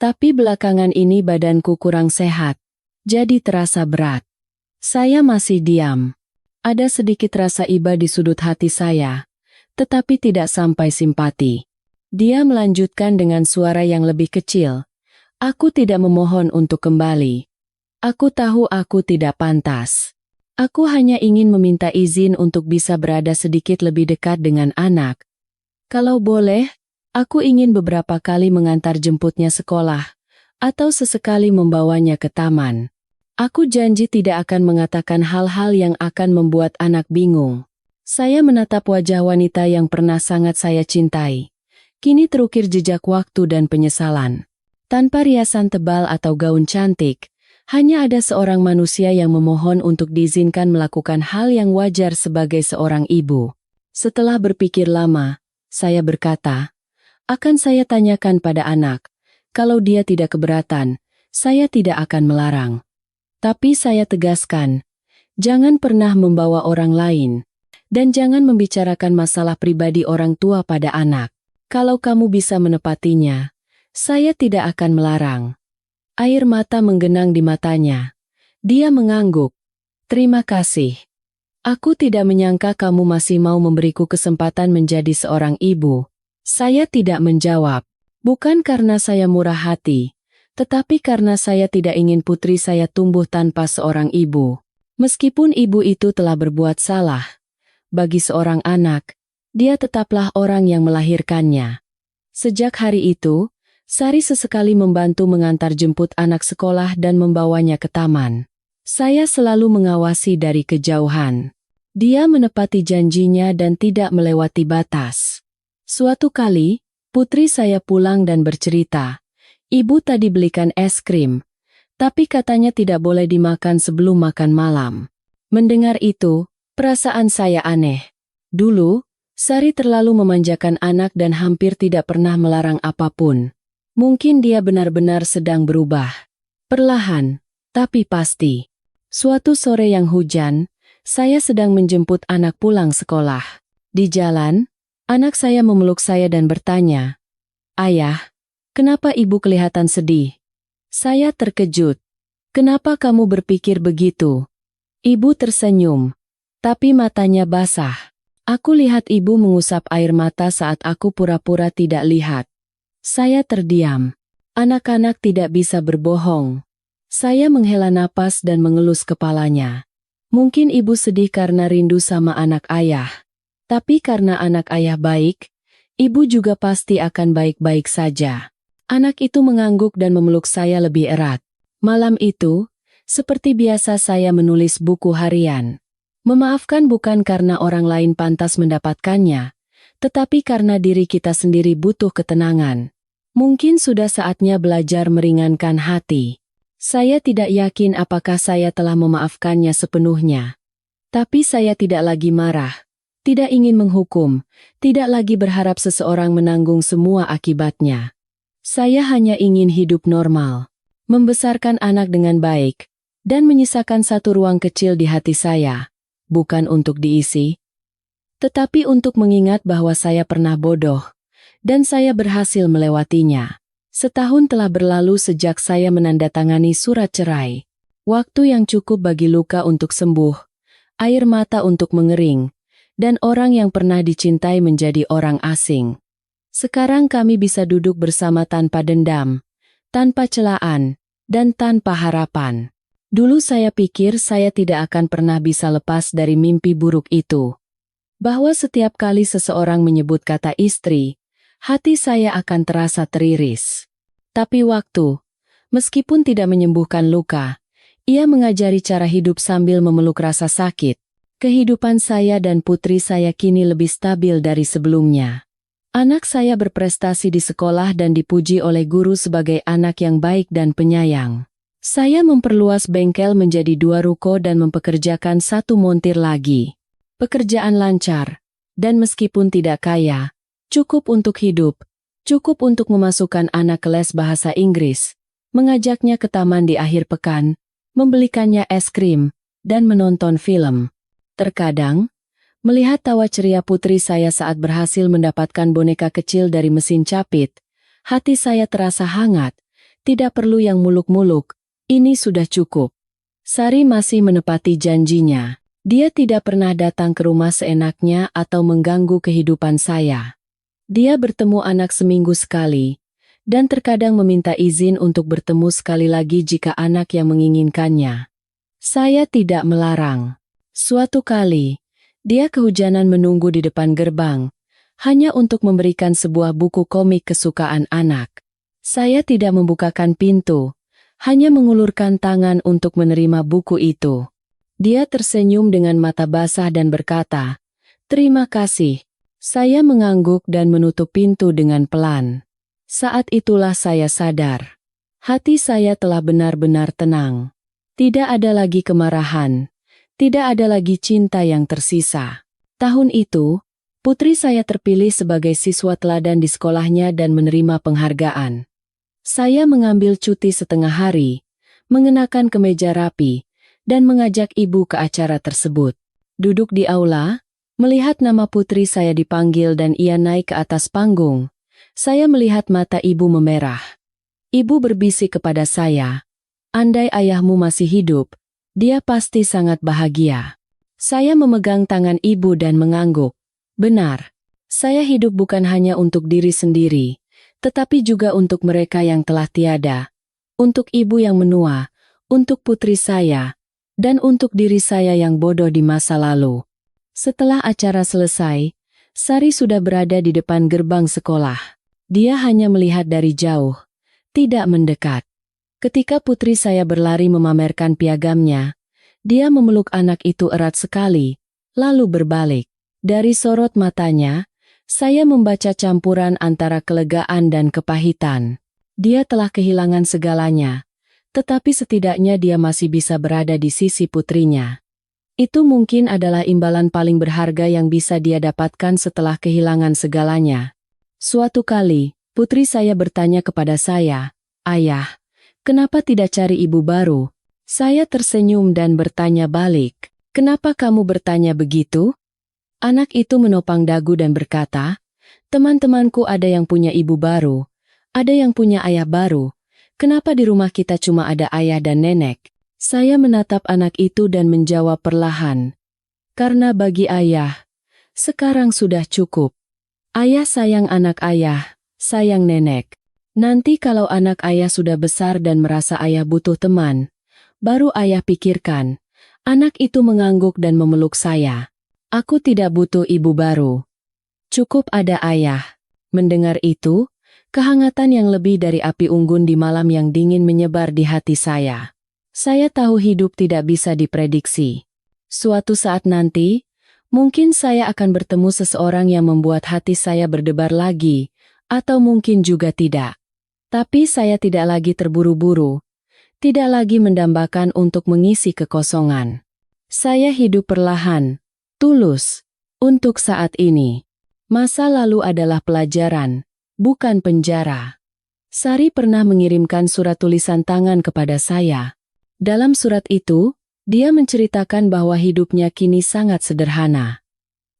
Tapi belakangan ini badanku kurang sehat, jadi terasa berat." Saya masih diam. Ada sedikit rasa iba di sudut hati saya, tetapi tidak sampai simpati. Dia melanjutkan dengan suara yang lebih kecil. Aku tidak memohon untuk kembali. Aku tahu aku tidak pantas. Aku hanya ingin meminta izin untuk bisa berada sedikit lebih dekat dengan anak. Kalau boleh, aku ingin beberapa kali mengantar jemputnya sekolah, atau sesekali membawanya ke taman. Aku janji tidak akan mengatakan hal-hal yang akan membuat anak bingung. Saya menatap wajah wanita yang pernah sangat saya cintai. Kini terukir jejak waktu dan penyesalan. Tanpa riasan tebal atau gaun cantik, hanya ada seorang manusia yang memohon untuk diizinkan melakukan hal yang wajar sebagai seorang ibu. Setelah berpikir lama, saya berkata, akan saya tanyakan pada anak. Kalau dia tidak keberatan, saya tidak akan melarang. Tapi saya tegaskan, jangan pernah membawa orang lain, dan jangan membicarakan masalah pribadi orang tua pada anak. Kalau kamu bisa menepatinya, saya tidak akan melarang. Air mata menggenang di matanya. Dia mengangguk. Terima kasih. Aku tidak menyangka kamu masih mau memberiku kesempatan menjadi seorang ibu. Saya tidak menjawab. Bukan karena saya murah hati, tetapi karena saya tidak ingin putri saya tumbuh tanpa seorang ibu. Meskipun ibu itu telah berbuat salah, bagi seorang anak, dia tetaplah orang yang melahirkannya. Sejak hari itu, Sari sesekali membantu mengantar jemput anak sekolah dan membawanya ke taman. Saya selalu mengawasi dari kejauhan. Dia menepati janjinya dan tidak melewati batas. Suatu kali, putri saya pulang dan bercerita, ibu tadi belikan es krim, tapi katanya tidak boleh dimakan sebelum makan malam. Mendengar itu, perasaan saya aneh. Dulu, Sari terlalu memanjakan anak dan hampir tidak pernah melarang apapun. Mungkin dia benar-benar sedang berubah. Perlahan, tapi pasti. Suatu sore yang hujan, saya sedang menjemput anak pulang sekolah. Di jalan, anak saya memeluk saya dan bertanya, "Ayah, kenapa ibu kelihatan sedih?" Saya terkejut. "Kenapa kamu berpikir begitu?" Ibu tersenyum, tapi matanya basah. Aku lihat ibu mengusap air mata saat aku pura-pura tidak lihat. Saya terdiam. Anak-anak tidak bisa berbohong. Saya menghela napas dan mengelus kepalanya. Mungkin ibu sedih karena rindu sama anak ayah. Tapi karena anak ayah baik, ibu juga pasti akan baik-baik saja. Anak itu mengangguk dan memeluk saya lebih erat. Malam itu, seperti biasa saya menulis buku harian. Memaafkan bukan karena orang lain pantas mendapatkannya, tetapi karena diri kita sendiri butuh ketenangan. Mungkin sudah saatnya belajar meringankan hati. Saya tidak yakin apakah saya telah memaafkannya sepenuhnya. Tapi saya tidak lagi marah, tidak ingin menghukum, tidak lagi berharap seseorang menanggung semua akibatnya. Saya hanya ingin hidup normal, membesarkan anak dengan baik, dan menyisakan satu ruang kecil di hati saya. Bukan untuk diisi, tetapi untuk mengingat bahwa saya pernah bodoh, dan saya berhasil melewatinya. Setahun telah berlalu sejak saya menandatangani surat cerai. Waktu yang cukup bagi luka untuk sembuh, air mata untuk mengering, dan orang yang pernah dicintai menjadi orang asing. Sekarang kami bisa duduk bersama tanpa dendam, tanpa celaan, dan tanpa harapan. Dulu saya pikir saya tidak akan pernah bisa lepas dari mimpi buruk itu. Bahwa setiap kali seseorang menyebut kata istri, hati saya akan terasa teriris. Tapi waktu, meskipun tidak menyembuhkan luka, ia mengajari cara hidup sambil memeluk rasa sakit. Kehidupan saya dan putri saya kini lebih stabil dari sebelumnya. Anak saya berprestasi di sekolah dan dipuji oleh guru sebagai anak yang baik dan penyayang. Saya memperluas bengkel menjadi 2 ruko dan mempekerjakan 1 montir lagi. Pekerjaan lancar, dan meskipun tidak kaya, cukup untuk hidup, cukup untuk memasukkan anak ke les bahasa Inggris, mengajaknya ke taman di akhir pekan, membelikannya es krim, dan menonton film. Terkadang, melihat tawa ceria putri saya saat berhasil mendapatkan boneka kecil dari mesin capit, hati saya terasa hangat. Tidak perlu yang muluk-muluk. Ini sudah cukup. Sari masih menepati janjinya. Dia tidak pernah datang ke rumah seenaknya atau mengganggu kehidupan saya. Dia bertemu anak seminggu sekali, dan terkadang meminta izin untuk bertemu sekali lagi jika anak yang menginginkannya. Saya tidak melarang. Suatu kali, dia kehujanan menunggu di depan gerbang, hanya untuk memberikan sebuah buku komik kesukaan anak. Saya tidak membukakan pintu, hanya mengulurkan tangan untuk menerima buku itu. Dia tersenyum dengan mata basah dan berkata, "Terima kasih." Saya mengangguk dan menutup pintu dengan pelan. Saat itulah saya sadar. Hati saya telah benar-benar tenang. Tidak ada lagi kemarahan. Tidak ada lagi cinta yang tersisa. Tahun itu, putri saya terpilih sebagai siswa teladan di sekolahnya dan menerima penghargaan. Saya mengambil cuti setengah hari, mengenakan kemeja rapi, dan mengajak ibu ke acara tersebut. Duduk di aula, melihat nama putri saya dipanggil dan ia naik ke atas panggung. Saya melihat mata ibu memerah. Ibu berbisik kepada saya, "Andai ayahmu masih hidup, dia pasti sangat bahagia." Saya memegang tangan ibu dan mengangguk. Benar, saya hidup bukan hanya untuk diri sendiri, tetapi juga untuk mereka yang telah tiada, untuk ibu yang menua, untuk putri saya, dan untuk diri saya yang bodoh di masa lalu. Setelah acara selesai, Sari sudah berada di depan gerbang sekolah. Dia hanya melihat dari jauh, tidak mendekat. Ketika putri saya berlari memamerkan piagamnya, dia memeluk anak itu erat sekali, lalu berbalik. Dari sorot matanya, saya membaca campuran antara kelegaan dan kepahitan. Dia telah kehilangan segalanya, tetapi setidaknya dia masih bisa berada di sisi putrinya. Itu mungkin adalah imbalan paling berharga yang bisa dia dapatkan setelah kehilangan segalanya. Suatu kali, putri saya bertanya kepada saya, "Ayah, kenapa tidak cari ibu baru?" Saya tersenyum dan bertanya balik, "Kenapa kamu bertanya begitu?" Anak itu menopang dagu dan berkata, "Teman-temanku ada yang punya ibu baru, ada yang punya ayah baru. Kenapa di rumah kita cuma ada ayah dan nenek?" Saya menatap anak itu dan menjawab perlahan, "Karena bagi ayah, sekarang sudah cukup. Ayah sayang anak ayah, sayang nenek. Nanti kalau anak ayah sudah besar dan merasa ayah butuh teman, baru ayah pikirkan." Anak itu mengangguk dan memeluk saya. "Aku tidak butuh ibu baru. Cukup ada ayah." Mendengar itu, kehangatan yang lebih dari api unggun di malam yang dingin menyebar di hati saya. Saya tahu hidup tidak bisa diprediksi. Suatu saat nanti, mungkin saya akan bertemu seseorang yang membuat hati saya berdebar lagi, atau mungkin juga tidak. Tapi saya tidak lagi terburu-buru, tidak lagi mendambakan untuk mengisi kekosongan. Saya hidup perlahan, tulus, untuk saat ini. Masa lalu adalah pelajaran, bukan penjara. Sari pernah mengirimkan surat tulisan tangan kepada saya. Dalam surat itu, dia menceritakan bahwa hidupnya kini sangat sederhana.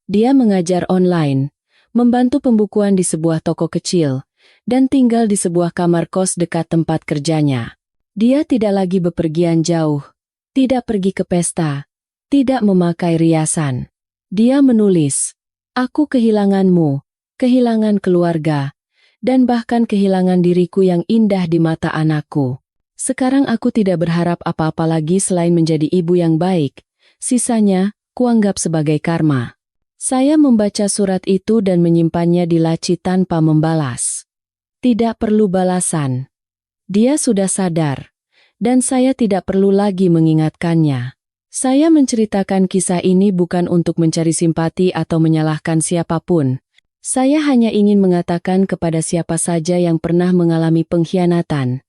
Dia mengajar online, membantu pembukuan di sebuah toko kecil, dan tinggal di sebuah kamar kos dekat tempat kerjanya. Dia tidak lagi bepergian jauh, tidak pergi ke pesta, tidak memakai riasan. Dia menulis, "Aku kehilanganmu, kehilangan keluarga, dan bahkan kehilangan diriku yang indah di mata anakku. Sekarang aku tidak berharap apa-apa lagi selain menjadi ibu yang baik. Sisanya, kuanggap sebagai karma." Saya membaca surat itu dan menyimpannya di laci tanpa membalas. Tidak perlu balasan. Dia sudah sadar, dan saya tidak perlu lagi mengingatkannya. Saya menceritakan kisah ini bukan untuk mencari simpati atau menyalahkan siapapun. Saya hanya ingin mengatakan kepada siapa saja yang pernah mengalami pengkhianatan,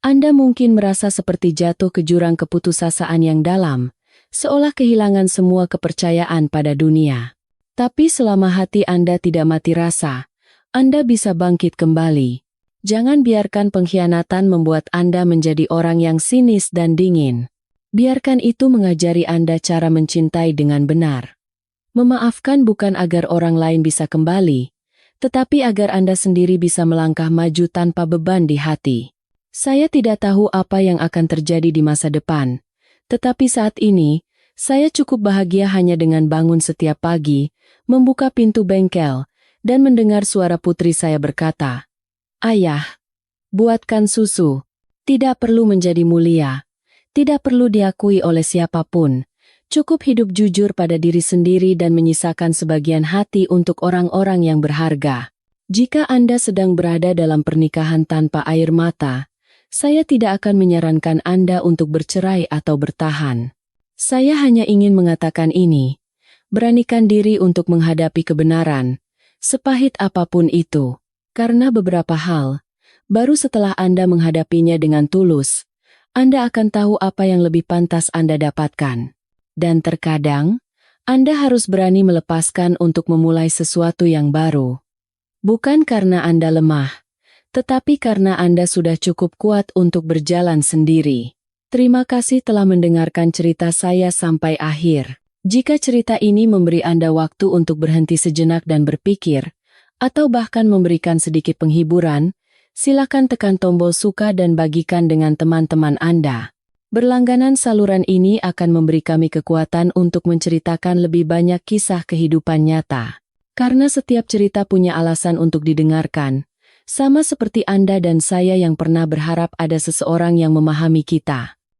Anda mungkin merasa seperti jatuh ke jurang keputusasaan yang dalam, seolah kehilangan semua kepercayaan pada dunia. Tapi selama hati Anda tidak mati rasa, Anda bisa bangkit kembali. Jangan biarkan pengkhianatan membuat Anda menjadi orang yang sinis dan dingin. Biarkan itu mengajari Anda cara mencintai dengan benar. Memaafkan bukan agar orang lain bisa kembali, tetapi agar Anda sendiri bisa melangkah maju tanpa beban di hati. Saya tidak tahu apa yang akan terjadi di masa depan, tetapi saat ini, saya cukup bahagia hanya dengan bangun setiap pagi, membuka pintu bengkel, dan mendengar suara putri saya berkata, "Ayah, buatkan susu. Tidak perlu menjadi mulia. Tidak perlu diakui oleh siapapun. Cukup hidup jujur pada diri sendiri dan menyisakan sebagian hati untuk orang-orang yang berharga." Jika Anda sedang berada dalam pernikahan tanpa air mata, saya tidak akan menyarankan Anda untuk bercerai atau bertahan. Saya hanya ingin mengatakan ini. Beranikan diri untuk menghadapi kebenaran, sepahit apapun itu. Karena beberapa hal, baru setelah Anda menghadapinya dengan tulus, Anda akan tahu apa yang lebih pantas Anda dapatkan. Dan terkadang, Anda harus berani melepaskan untuk memulai sesuatu yang baru. Bukan karena Anda lemah, tetapi karena Anda sudah cukup kuat untuk berjalan sendiri. Terima kasih telah mendengarkan cerita saya sampai akhir. Jika cerita ini memberi Anda waktu untuk berhenti sejenak dan berpikir, atau bahkan memberikan sedikit penghiburan, silakan tekan tombol suka dan bagikan dengan teman-teman Anda. Berlangganan saluran ini akan memberi kami kekuatan untuk menceritakan lebih banyak kisah kehidupan nyata. Karena setiap cerita punya alasan untuk didengarkan, sama seperti Anda dan saya yang pernah berharap ada seseorang yang memahami kita.